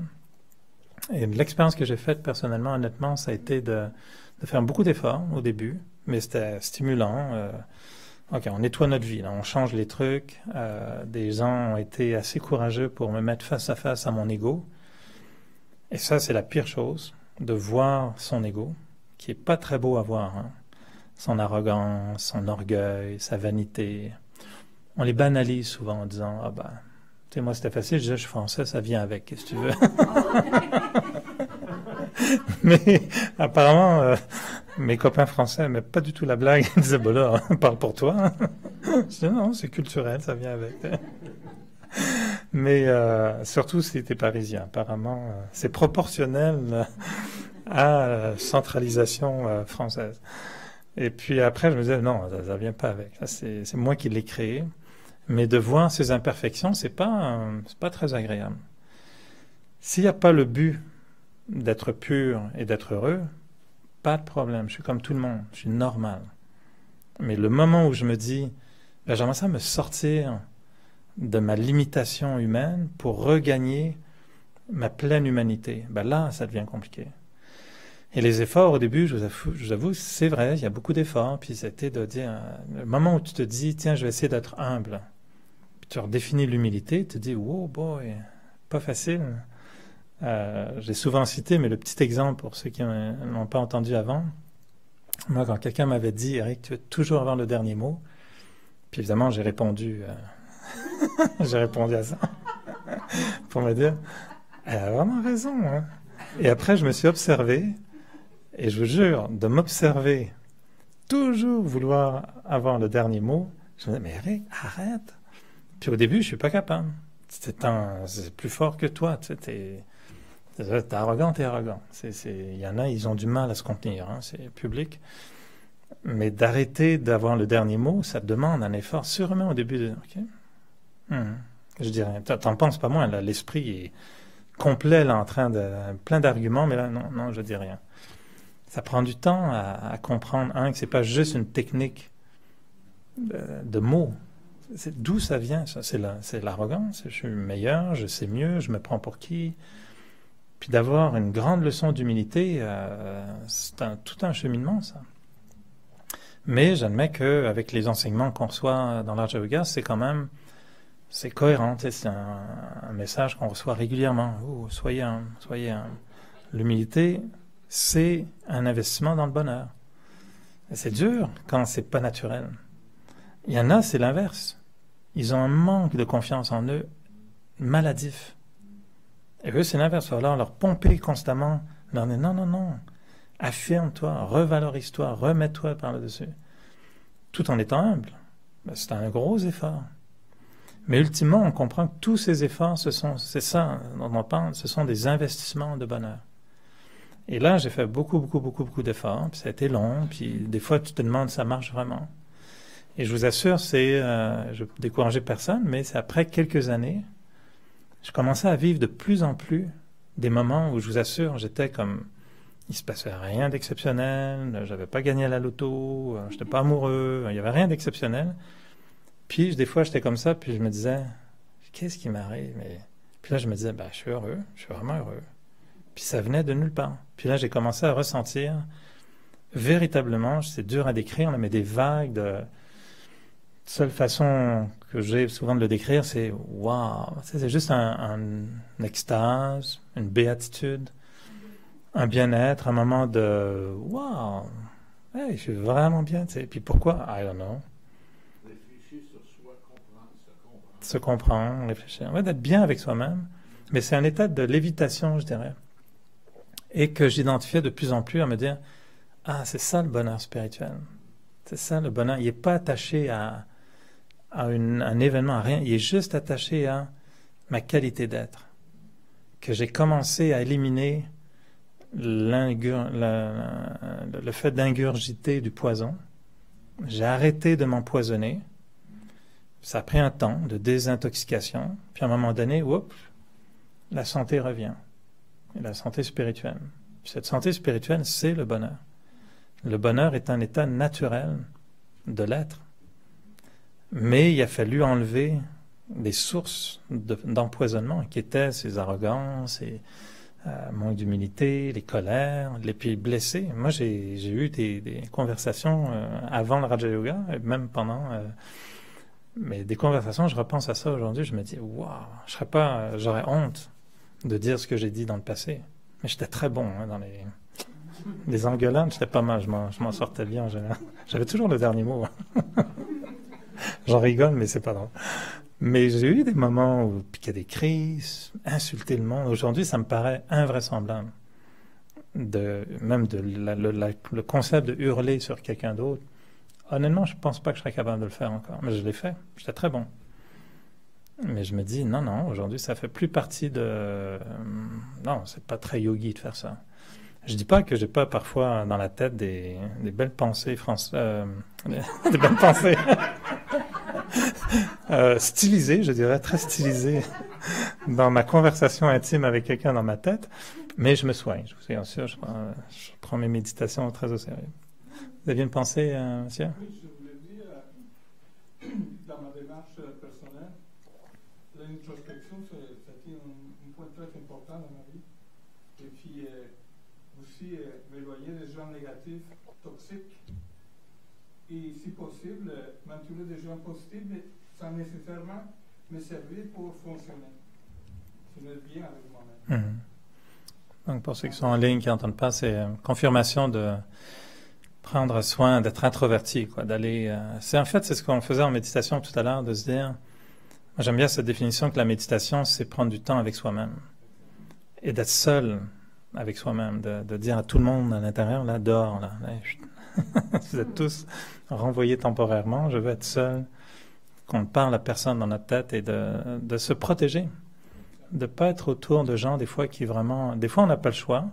Et l'expérience que j'ai faite personnellement, honnêtement, ça a été de faire beaucoup d'efforts au début, mais c'était stimulant. Ok, on nettoie notre vie, là, on change les trucs. Des gens ont été assez courageux pour me mettre face à face à mon ego. Et ça, c'est la pire chose, de voir son ego, qui est pas très beau à voir. Hein. Son arrogance, son orgueil, sa vanité. On les banalise souvent en disant « Ah ben, tu sais, moi c'était facile, je disais, je suis français, ça vient avec, qu'est-ce que tu veux? » Mais apparemment, mes copains français n'aimaient pas du tout la blague. Ils disaient « Bon là, parle pour toi. » Je disais « Non, c'est culturel, ça vient avec. » Mais surtout si tu es parisien. Apparemment, c'est proportionnel à la centralisation française. Et puis après, je me disais, non, ça vient pas avec. C'est moi qui l'ai créé. Mais de voir ces imperfections, c'est pas très agréable. S'il n'y a pas le but d'être pur et d'être heureux, pas de problème. Je suis comme tout le monde. Je suis normal. Mais le moment où je me dis, ben, j'aimerais ça me sortir de ma limitation humaine pour regagner ma pleine humanité, ben là, ça devient compliqué. Et les efforts, au début, je vous avoue, c'est vrai, il y a beaucoup d'efforts. Puis c'était de dire, le moment où tu te dis, tiens, je vais essayer d'être humble. Puis tu redéfinis l'humilité, tu te dis, wow, boy, pas facile. J'ai souvent cité, mais le petit exemple pour ceux qui n'ont pas entendu avant, moi, quand quelqu'un m'avait dit, Eric, tu veux toujours avoir le dernier mot, puis évidemment, j'ai répondu à ça, pour me dire, elle a vraiment raison. Hein. Et après, je me suis observé, et je vous jure, de m'observer, toujours vouloir avoir le dernier mot, je me disais, mais Eric, arrête. Puis au début, je suis pas capable. C'est plus fort que toi. T'es arrogant, t'es arrogant. Il y en a, ils ont du mal à se contenir, hein, c'est public. Mais d'arrêter d'avoir le dernier mot, ça demande un effort, sûrement au début. Okay. Je dirais, t'en penses pas moins, là, l'esprit est complet, là, en train de... plein d'arguments, mais là, non, je dis rien. Ça prend du temps à comprendre, que c'est pas juste une technique de mots. D'où ça vient, ça? C'est l'arrogance, je suis meilleur, je sais mieux, je me prends pour qui? Puis d'avoir une grande leçon d'humilité, c'est tout un cheminement, ça. Mais j'admets qu'avec les enseignements qu'on reçoit dans l'Raja Yoga, c'est cohérent. C'est un message qu'on reçoit régulièrement. Oh, soyez humble, soyez humble. L'humilité, c'est un investissement dans le bonheur. Et c'est dur quand c'est pas naturel. Il y en a, c'est l'inverse. Ils ont un manque de confiance en eux maladif. Et eux, c'est l'inverse. Il va falloir leur pomper constamment. Leur dire non. Affirme-toi, revalorise-toi, remets-toi par le dessus. Tout en étant humble. C'est un gros effort. Mais ultimement, on comprend que tous ces efforts, c'est ça dont on parle, ce sont des investissements de bonheur. Et là, j'ai fait beaucoup d'efforts, puis ça a été long, puis des fois, tu te demandes si ça marche vraiment. Et je vous assure, je ne veux décourager personne, mais c'est après quelques années, je commençais à vivre de plus en plus des moments où, je vous assure, j'étais comme... Il se passait rien d'exceptionnel, j'avais pas gagné à la loto, j'étais pas amoureux, il y avait rien d'exceptionnel. Puis des fois j'étais comme ça, puis je me disais, qu'est-ce qui m'arrive? Puis là je me disais, je suis heureux, je suis vraiment heureux. Puis ça venait de nulle part. Puis là j'ai commencé à ressentir véritablement, c'est dur à décrire, mais des vagues de... Seule façon que j'ai souvent de le décrire, c'est waouh, c'est juste un extase, une béatitude. Un bien-être, un moment de « Wow! Hey, je suis vraiment bien. » tu sais. Puis pourquoi? I don't know. Réfléchir sur soi, comprendre. Se comprendre, réfléchir. Ouais, d'être bien avec soi-même. Mais c'est un état de lévitation, je dirais. Et que j'identifiais de plus en plus à me dire « Ah, c'est ça le bonheur spirituel. C'est ça le bonheur. Il n'est pas attaché à un événement, à rien. Il est juste attaché à ma qualité d'être. » Que j'ai commencé à éliminer le fait d'ingurgiter du poison. J'ai arrêté de m'empoisonner. Ça a pris un temps de désintoxication. Puis à un moment donné, la santé revient. Et la santé spirituelle. Puis cette santé spirituelle, c'est le bonheur. Le bonheur est un état naturel de l'être. Mais il a fallu enlever des sources d'empoisonnement qui étaient ces arrogances et manque d'humilité, les colères, les pieds blessés. Moi, j'ai eu des conversations avant le Raja Yoga, et même pendant... mais des conversations, je repense à ça aujourd'hui, je me dis, waouh, j'aurais honte de dire ce que j'ai dit dans le passé. Mais j'étais très bon dans les engueulades, j'étais pas mal, je m'en sortais bien en général. J'avais toujours le dernier mot. J'en rigole, mais c'est pas drôle. Mais j'ai eu des moments où piquer des crises, insulter le monde. Aujourd'hui, ça me paraît invraisemblable. Le concept de hurler sur quelqu'un d'autre, honnêtement, je ne pense pas que je serais capable de le faire encore. Mais je l'ai fait. J'étais très bon. Mais je me dis, non, non, aujourd'hui, ça fait plus partie de... Non, c'est pas très yogi de faire ça. Je dis pas que j'ai pas parfois dans la tête des belles pensées françaises, des belles pensées stylisées, je dirais, très stylisées dans ma conversation intime avec quelqu'un dans ma tête, mais je me soigne. Je vous assure, je prends mes méditations très au sérieux. Vous aviez une pensée, monsieur? Oui, je voulais dire, dans ma démarche personnelle, l'introspection, c'était un point très important dans ma vie. Et puis, aussi, m'éloigner des gens négatifs, toxiques, et si possible, m'entourer des gens positifs sans nécessairement me servir pour fonctionner. Se mettre bien avec moi-même. Mmh. Donc, pour ceux qui sont en ligne, qui n'entendent pas, c'est confirmation de prendre soin, d'être introverti, quoi, d'aller... c'est ce qu'on faisait en méditation tout à l'heure, de se dire... Moi, j'aime bien cette définition que la méditation, c'est prendre du temps avec soi-même. Et d'être seul avec soi-même, de dire à tout le monde à l'intérieur, là, dehors, là, vous êtes tous renvoyés temporairement, je veux être seul, qu'on ne parle à personne dans notre tête et de se protéger. De ne pas être autour de gens, des fois, qui vraiment... Des fois, on n'a pas le choix.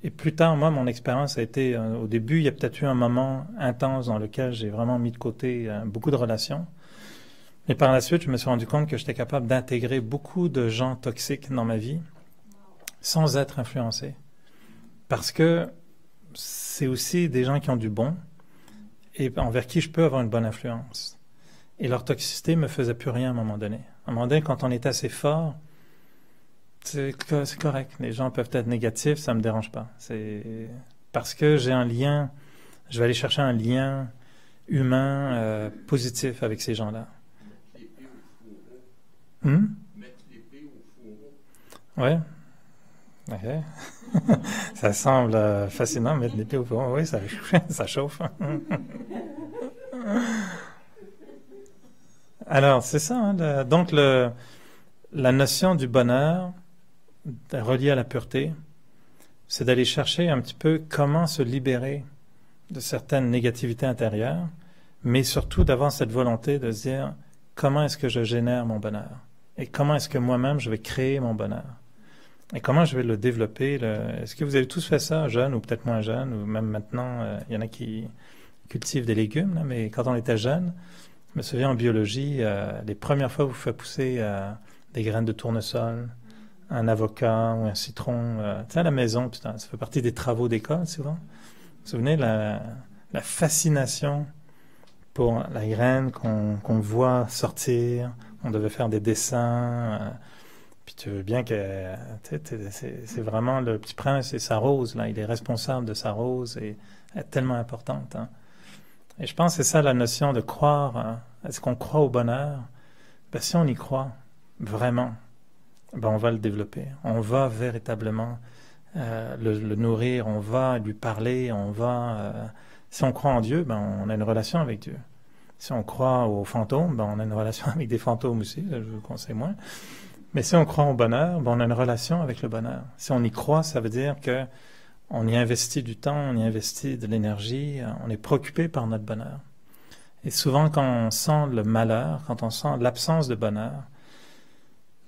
Et plus tard, moi, mon expérience a été... au début, il y a peut-être eu un moment intense dans lequel j'ai vraiment mis de côté beaucoup de relations. Mais par la suite, je me suis rendu compte que j'étais capable d'intégrer beaucoup de gens toxiques dans ma vie sans être influencé. Parce que c'est aussi des gens qui ont du bon et envers qui je peux avoir une bonne influence. Et leur toxicité me faisait plus rien à un moment donné. À un moment donné, quand on est assez fort, c'est correct. Les gens peuvent être négatifs, ça me dérange pas. C'est parce que j'ai un lien, je vais aller chercher un lien humain positif avec ces gens-là. Mettre l'épée au fourreau. Ouais. Okay. Ça semble fascinant, mettre l'épée au fourreau. Oui, ça chauffe. Alors, c'est ça. Hein, donc, la notion du bonheur reliée à la pureté, c'est d'aller chercher un petit peu comment se libérer de certaines négativités intérieures, mais surtout d'avoir cette volonté de se dire comment est-ce que je génère mon bonheur et comment est-ce que moi-même je vais créer mon bonheur et comment je vais le développer. Est-ce que vous avez tous fait ça, jeunes ou peut-être moins jeunes, ou même maintenant, il y en a qui cultivent des légumes, là, mais quand on était jeune, je me souviens en biologie, les premières fois où vous faites pousser des graines de tournesol, un avocat ou un citron, tu sais, à la maison, putain, ça fait partie des travaux d'école souvent. Vous vous souvenez de la fascination pour la graine qu'on voit sortir, on devait faire des dessins, puis tu veux bien que c'est vraiment le petit prince et sa rose, là, il est responsable de sa rose et elle est tellement importante. Hein. Et je pense que c'est ça la notion de croire. Hein. Est-ce qu'on croit au bonheur? Ben, si on y croit, vraiment, ben, on va le développer. On va véritablement le nourrir, on va lui parler, on va... si on croit en Dieu, ben, on a une relation avec Dieu. Si on croit aux fantômes, ben, on a une relation avec des fantômes aussi, je vous conseille moins. Mais si on croit au bonheur, ben, on a une relation avec le bonheur. Si on y croit, ça veut dire que on y investit du temps, on y investit de l'énergie, on est préoccupé par notre bonheur. Et souvent, quand on sent le malheur, quand on sent l'absence de bonheur,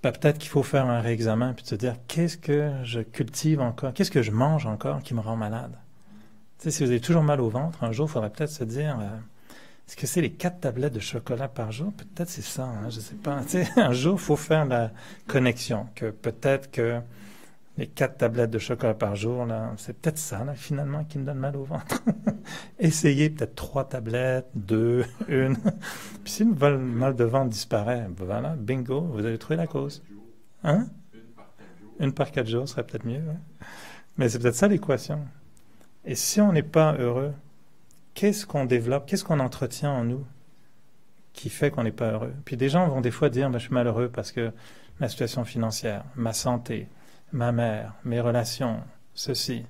ben, peut-être qu'il faut faire un réexamen puis se dire qu'est-ce que je cultive encore, qu'est-ce que je mange encore qui me rend malade. Tu sais, si vous avez toujours mal au ventre, un jour, il faudrait peut-être se dire est-ce que c'est les 4 tablettes de chocolat par jour? Peut-être c'est ça, hein, je ne sais pas. Tu sais, un jour, il faut faire la connexion, que peut-être que les 4 tablettes de chocolat par jour, là, c'est peut-être ça, là, finalement, qui me donne mal au ventre. Essayez peut-être 3 tablettes, 2, 1. Puis si le mal de ventre disparaît, voilà, bingo, vous avez trouvé la cause. Hein? Une par 4 jours serait peut-être mieux. Ouais. Mais c'est peut-être ça l'équation. Et si on n'est pas heureux, qu'est-ce qu'on développe, qu'est-ce qu'on entretient en nous qui fait qu'on n'est pas heureux? Puis des gens vont des fois dire, ben, je suis malheureux parce que ma situation financière, ma santé, ma mère, mes relations, ceci.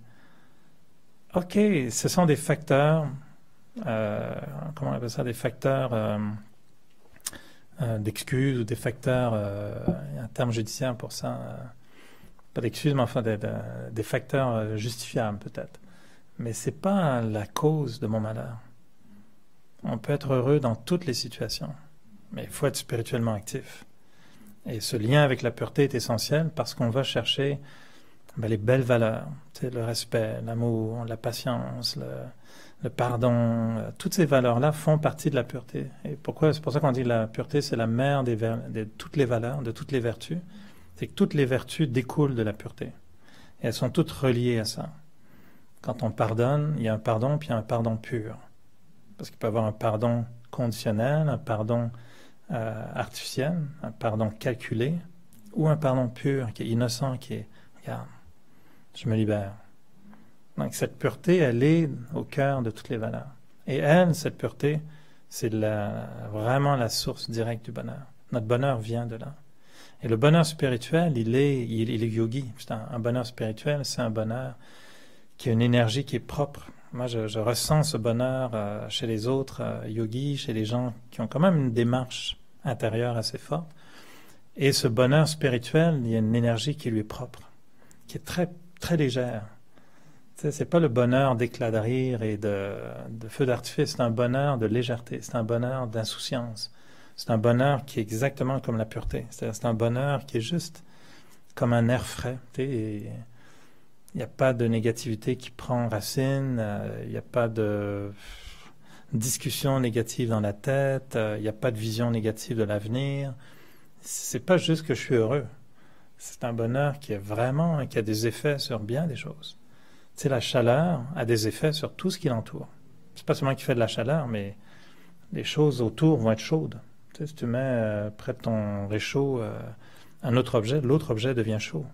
OK, ce sont des facteurs, comment on appelle ça, des facteurs d'excuses ou des facteurs, il y a un terme judiciaire pour ça, pas d'excuses, mais enfin des facteurs justifiables peut-être. Mais ce n'est pas la cause de mon malheur. On peut être heureux dans toutes les situations, mais il faut être spirituellement actif. Et ce lien avec la pureté est essentiel parce qu'on va chercher les belles valeurs, le respect, l'amour, la patience, le pardon. Toutes ces valeurs-là font partie de la pureté. Et c'est pour ça qu'on dit que la pureté, c'est la mère de toutes les valeurs, de toutes les vertus. C'est que toutes les vertus découlent de la pureté. Et elles sont toutes reliées à ça. Quand on pardonne, il y a un pardon, puis il y a un pardon pur. Parce qu'il peut y avoir un pardon conditionnel, un pardon artificiel, un pardon calculé, ou un pardon pur, qui est innocent, qui est « regarde, je me libère ». Donc cette pureté, elle est au cœur de toutes les valeurs. Et cette pureté, c'est vraiment la source directe du bonheur. Notre bonheur vient de là. Et le bonheur spirituel, il est yogi. C'est un bonheur spirituel, c'est un bonheur qui a une énergie qui est propre. Moi, je ressens ce bonheur chez les autres yogis, chez les gens qui ont quand même une démarche intérieure assez forte. Et ce bonheur spirituel, il y a une énergie qui lui est propre, qui est très, très légère. C'est pas le bonheur d'éclat de rire et de feu d'artifice, c'est un bonheur de légèreté, c'est un bonheur d'insouciance. C'est un bonheur qui est exactement comme la pureté. C'est un bonheur qui est juste comme un air frais. Il n'y a pas de négativité qui prend racine, il n'y a pas de discussion négative dans la tête, il n'y a pas de vision négative de l'avenir. C'est pas juste que je suis heureux. C'est un bonheur qui a des effets sur bien des choses. La chaleur a des effets sur tout ce qui l'entoure. C'est pas seulement qui fait de la chaleur, mais les choses autour vont être chaudes. Si tu mets près de ton réchaud un autre objet, l'autre objet devient chaud.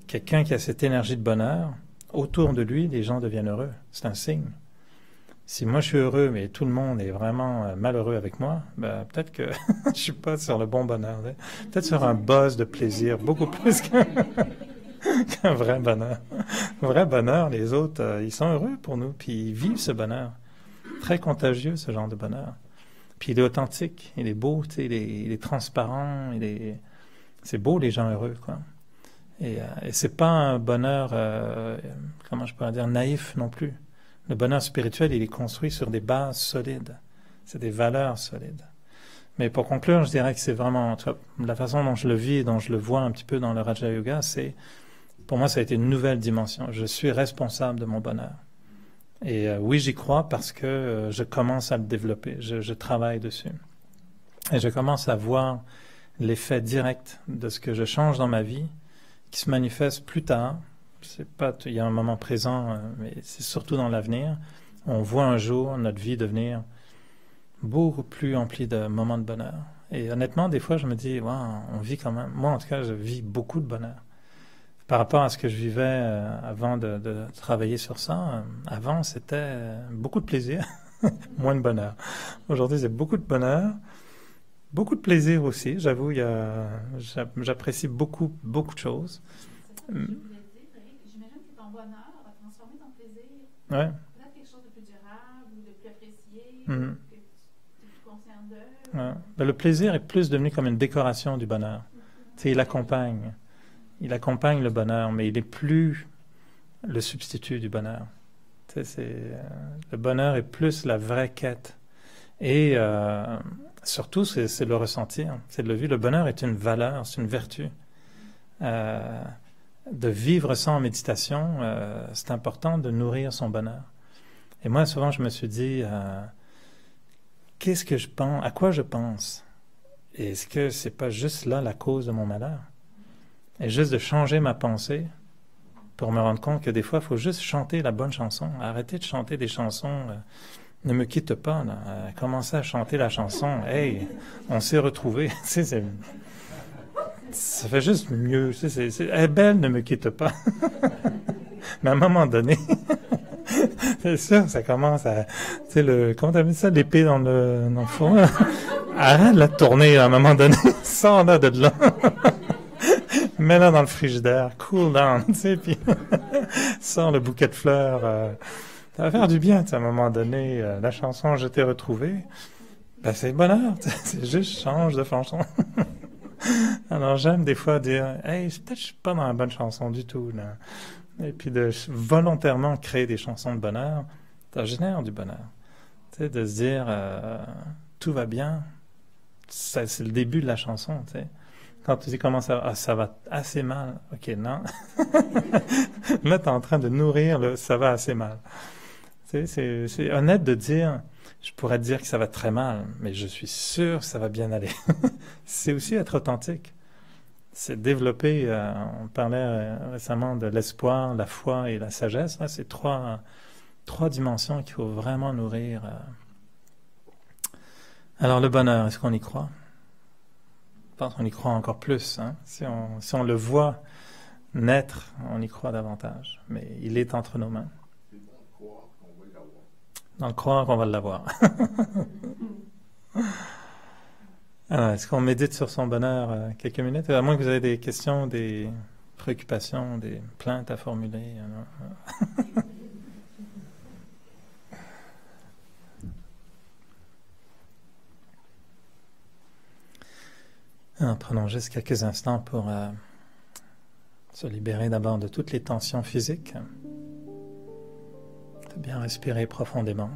Quelqu'un qui a cette énergie de bonheur, autour de lui, les gens deviennent heureux. C'est un signe. Si moi je suis heureux, mais tout le monde est vraiment malheureux avec moi, peut-être que je suis pas sur le bon bonheur. Peut-être sur un buzz de plaisir, beaucoup plus qu'un vrai bonheur. Un vrai bonheur, les autres, ils sont heureux pour nous, puis ils vivent ce bonheur. Très contagieux, ce genre de bonheur. Puis il est authentique, il est beau, il est transparent, c'est beau les gens heureux, quoi. Et c'est pas un bonheur, comment je pourrais dire, naïf non plus. Le bonheur spirituel, il est construit sur des bases solides. C'est des valeurs solides. Mais pour conclure, je dirais que c'est vraiment, la façon dont je le vis et dont je le vois un petit peu dans le Raja Yoga, pour moi, ça a été une nouvelle dimension. Je suis responsable de mon bonheur. Et oui, j'y crois parce que je commence à le développer. Je travaille dessus. Et je commence à voir l'effet direct de ce que je change dans ma vie qui se manifeste plus tard. Il y a un moment présent, mais c'est surtout dans l'avenir. On voit un jour notre vie devenir beaucoup plus emplie de moments de bonheur. Et honnêtement, des fois, je me dis, wow, on vit quand même. Moi, en tout cas, je vis beaucoup de bonheur. Par rapport à ce que je vivais avant de travailler sur ça, avant, c'était beaucoup de plaisir, moins de bonheur. Aujourd'hui, c'est beaucoup de bonheur, beaucoup de plaisir aussi. J'avoue, j'apprécie beaucoup de choses. J'imagine que ton bonheur va transformer ton plaisir. Ouais. Peut-être quelque chose de plus durable ou de plus apprécié, Mm-hmm. que tu es plus conscient d'eux. Ouais. Le plaisir est plus devenu comme une décoration du bonheur. Il accompagne le bonheur, mais il n'est plus le substitut du bonheur. Le bonheur est plus la vraie quête. Et surtout, c'est le ressentir, c'est de le vivre. Le bonheur est une valeur, c'est une vertu. De vivre ça en méditation, c'est important de nourrir son bonheur. Et moi, souvent, je me suis dit, qu'est-ce que je pense, à quoi je pense? Et est-ce que c'est pas juste là la cause de mon malheur? Et juste de changer ma pensée pour me rendre compte que des fois, il faut juste chanter la bonne chanson. Arrêter de chanter des chansons Ne me quitte pas. Commencer à chanter la chanson « Hey, on s'est retrouvés ». Ça fait juste mieux. Elle est belle, ne me quitte pas. Mais à un moment donné, c'est sûr, ça commence à... comment t'appelles ça, l'épée dans le fond? Arrête de la tourner à un moment donné. Sors-la de là. Mets-la dans le frigidaire. Cool down, puis sors le bouquet de fleurs. Ça va faire du bien, à un moment donné. La chanson « Je t'ai retrouvé », c'est le bonheur. C'est juste change de chanson. Alors j'aime des fois dire « Hey, peut-être que je suis pas dans la bonne chanson du tout. » là. Et puis de volontairement créer des chansons de bonheur, ça génère du bonheur. De se dire « Tout va bien », c'est le début de la chanson. Quand tu dis comment ça va assez mal, ok, non. Là, tu es en train de nourrir le ça va assez mal. C'est honnête de dire, je pourrais te dire que ça va très mal, mais je suis sûr que ça va bien aller. C'est aussi être authentique. C'est développer, on parlait récemment de l'espoir, la foi et la sagesse. Là, c'est trois dimensions qu'il faut vraiment nourrir. Alors le bonheur, est-ce qu'on y croit? Je pense qu'on y croit encore plus. Hein? Si on le voit naître, on y croit davantage. Mais il est entre nos mains. C'est bon de croire qu'on va l'avoir. Dans le croire qu'on va l'avoir. Alors, est-ce qu'on médite sur son bonheur quelques minutes? À moins que vous ayez des questions, des préoccupations, des plaintes à formuler. Alors, prenons juste quelques instants pour se libérer d'abord de toutes les tensions physiques. De bien respirer profondément.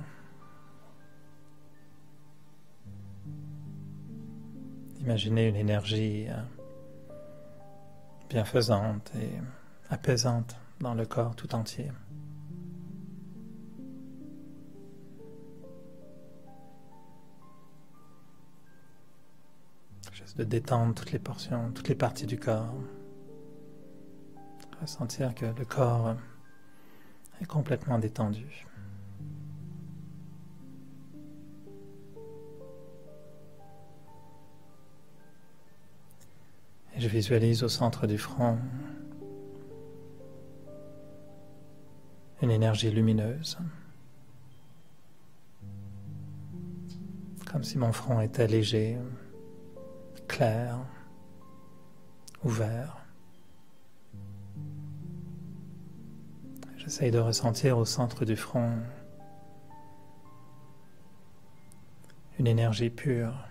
Imaginez une énergie bienfaisante et apaisante dans le corps tout entier. Juste de détendre toutes les portions, toutes les parties du corps. Ressentir que le corps est complètement détendu. Et je visualise au centre du front une énergie lumineuse, comme si mon front était léger, clair, ouvert. J'essaye de ressentir au centre du front une énergie pure.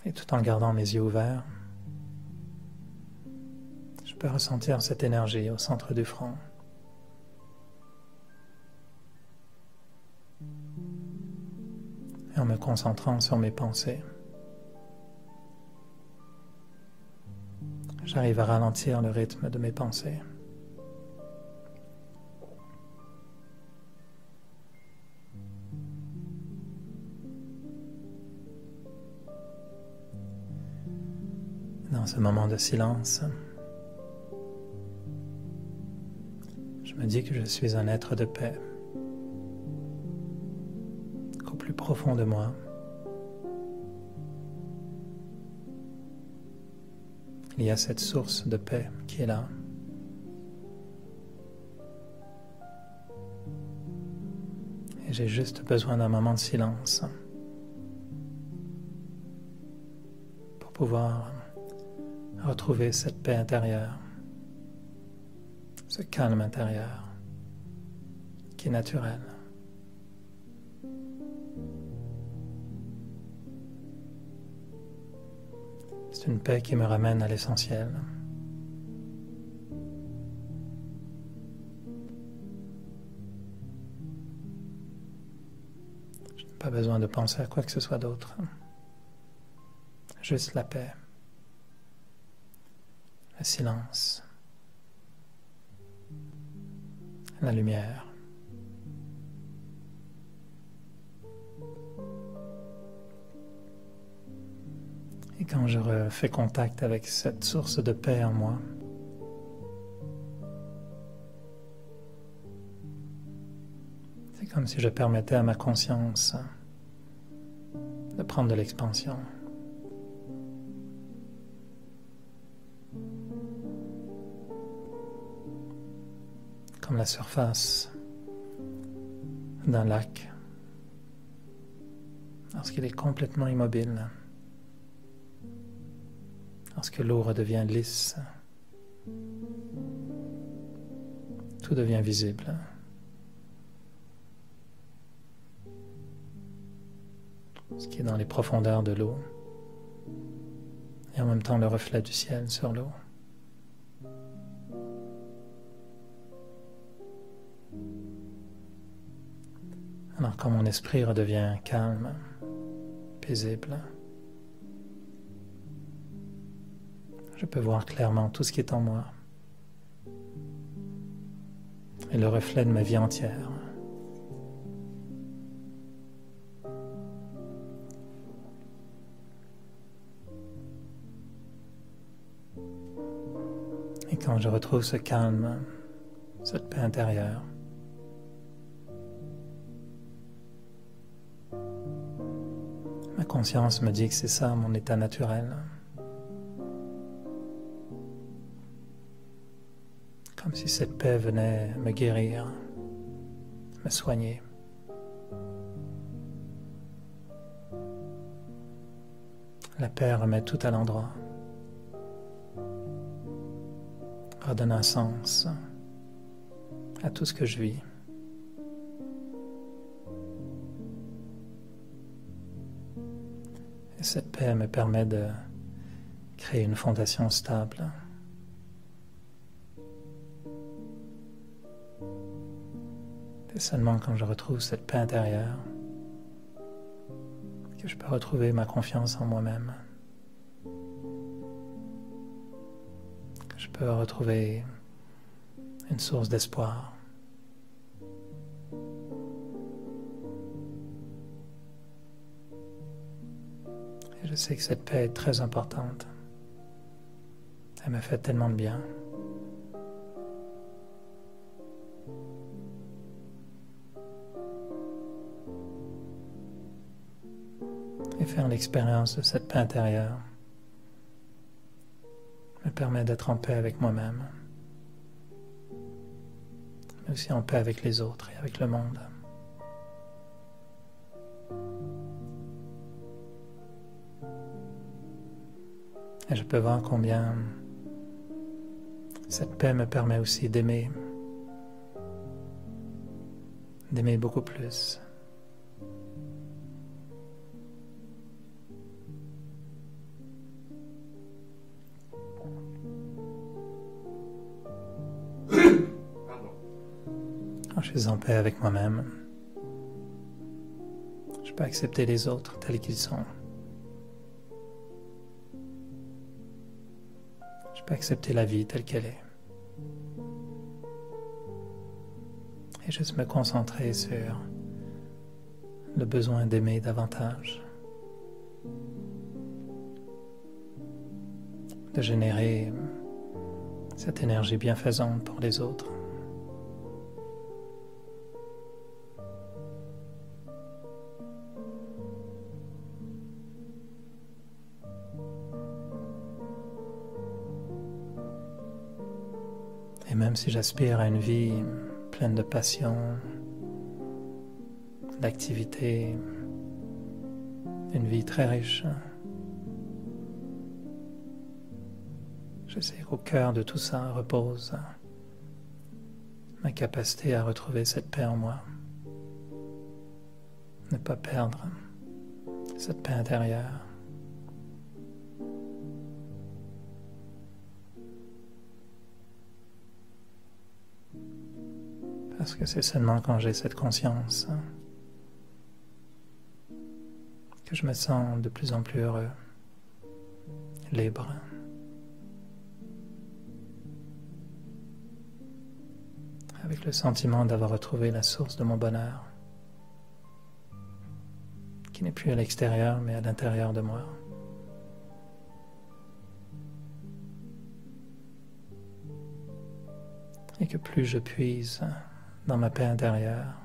Et tout en gardant mes yeux ouverts, je peux ressentir cette énergie au centre du front. Et en me concentrant sur mes pensées, j'arrive à ralentir le rythme de mes pensées. Dans ce moment de silence, je me dis que je suis un être de paix, qu'au plus profond de moi, il y a cette source de paix qui est là. Et j'ai juste besoin d'un moment de silence pour pouvoir retrouver cette paix intérieure, ce calme intérieur qui est naturel. C'est une paix qui me ramène à l'essentiel. Je n'ai pas besoin de penser à quoi que ce soit d'autre. Juste la paix. Le silence, la lumière. Et quand je refais contact avec cette source de paix en moi, c'est comme si je permettais à ma conscience de prendre de l'expansion. Comme la surface d'un lac, lorsqu'il est complètement immobile, lorsque l'eau redevient lisse, tout devient visible. Ce qui est dans les profondeurs de l'eau, et en même temps le reflet du ciel sur l'eau. Alors quand mon esprit redevient calme, paisible, je peux voir clairement tout ce qui est en moi et le reflet de ma vie entière. Et quand je retrouve ce calme, cette paix intérieure, ma conscience me dit que c'est ça mon état naturel. Comme si cette paix venait me guérir, me soigner. La paix remet tout à l'endroit, redonne un sens à tout ce que je vis. Et cette paix me permet de créer une fondation stable. C'est seulement quand je retrouve cette paix intérieure que je peux retrouver ma confiance en moi-même, que je peux retrouver une source d'espoir. Et je sais que cette paix est très importante. Elle me fait tellement de bien. Et faire l'expérience de cette paix intérieure me permet d'être en paix avec moi-même, mais aussi en paix avec les autres et avec le monde. Et je peux voir combien cette paix me permet aussi d'aimer beaucoup plus. Quand je suis en paix avec moi-même, je peux accepter les autres tels qu'ils sont. Je peux accepter la vie telle qu'elle est. Et juste me concentrer sur le besoin d'aimer davantage, de générer cette énergie bienfaisante pour les autres. Et même si j'aspire à une vie pleine de passion, d'activité, une vie très riche, je sais qu'au cœur de tout ça repose ma capacité à retrouver cette paix en moi, ne pas perdre cette paix intérieure. Parce que c'est seulement quand j'ai cette conscience que je me sens de plus en plus heureux, libre. Avec le sentiment d'avoir retrouvé la source de mon bonheur, qui n'est plus à l'extérieur mais à l'intérieur de moi. Et que plus je puise dans ma paix intérieure,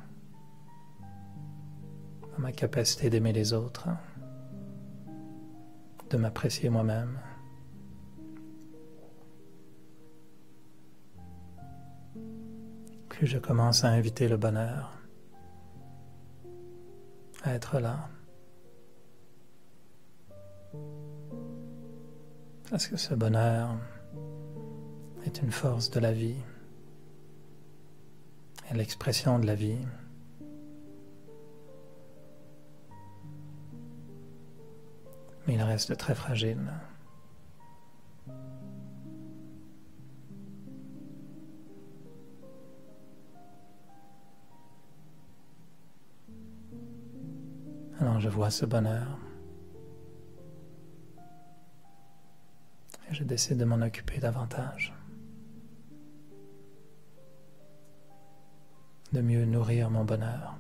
dans ma capacité d'aimer les autres, de m'apprécier moi-même, plus je commence à inviter le bonheur à être là. Parce que ce bonheur est une force de la vie, et l'expression de la vie. Mais il reste très fragile. je vois ce bonheur. Et je décide de m'en occuper davantage. De mieux nourrir mon bonheur.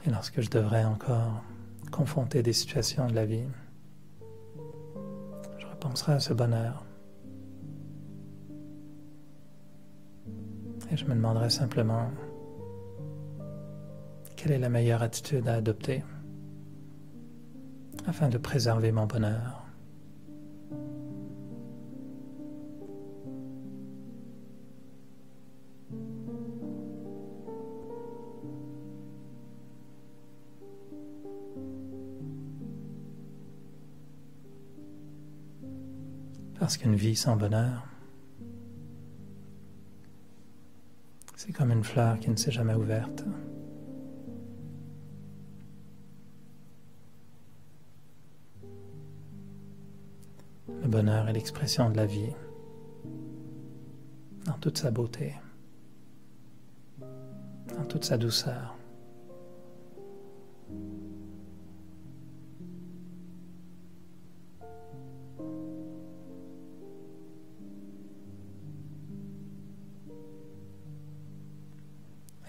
Et lorsque je devrais encore confronter des situations de la vie, je repenserai à ce bonheur. Et je me demanderai simplement quelle est la meilleure attitude à adopter afin de préserver mon bonheur. Parce qu'une vie sans bonheur, c'est comme une fleur qui ne s'est jamais ouverte. Le bonheur est l'expression de la vie, dans toute sa beauté, dans toute sa douceur.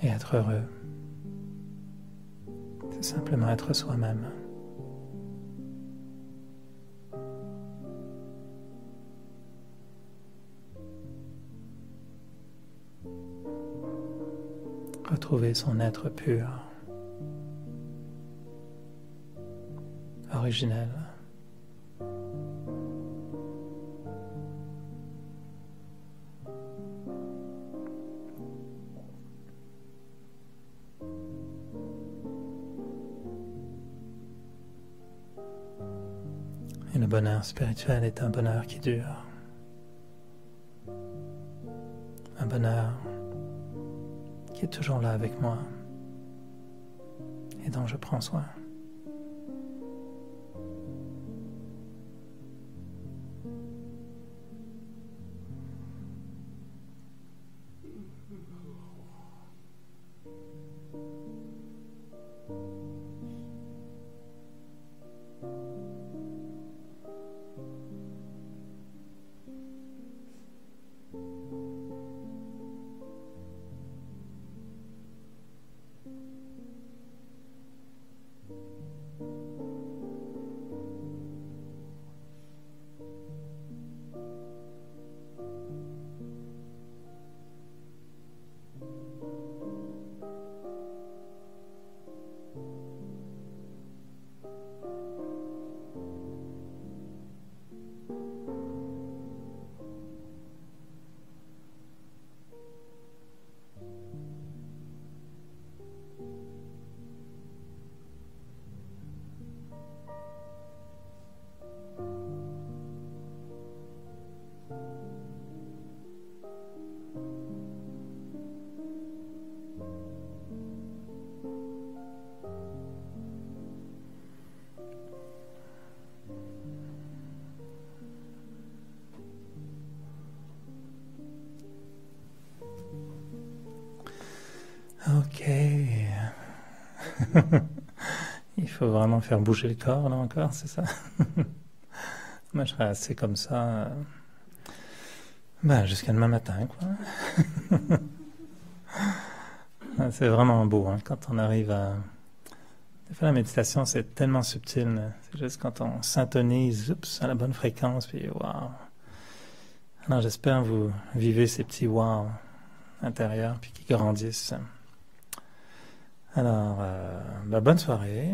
Et être heureux, c'est simplement être soi-même. Retrouver son être pur, originel. Et le bonheur spirituel est un bonheur qui dure. Un bonheur qui est toujours là avec moi et dont je prends soin. Ok. Il faut vraiment faire bouger le corps, là encore, c'est ça? Moi, je serais assez comme ça jusqu'à demain matin, quoi. C'est vraiment beau, hein, quand on arrive à... Des fois, la méditation, c'est tellement subtil. C'est juste quand on s'intonise à la bonne fréquence, puis waouh. Alors, j'espère que vous vivez ces petits waouh intérieurs, puis qui grandissent. Alors, bonne soirée.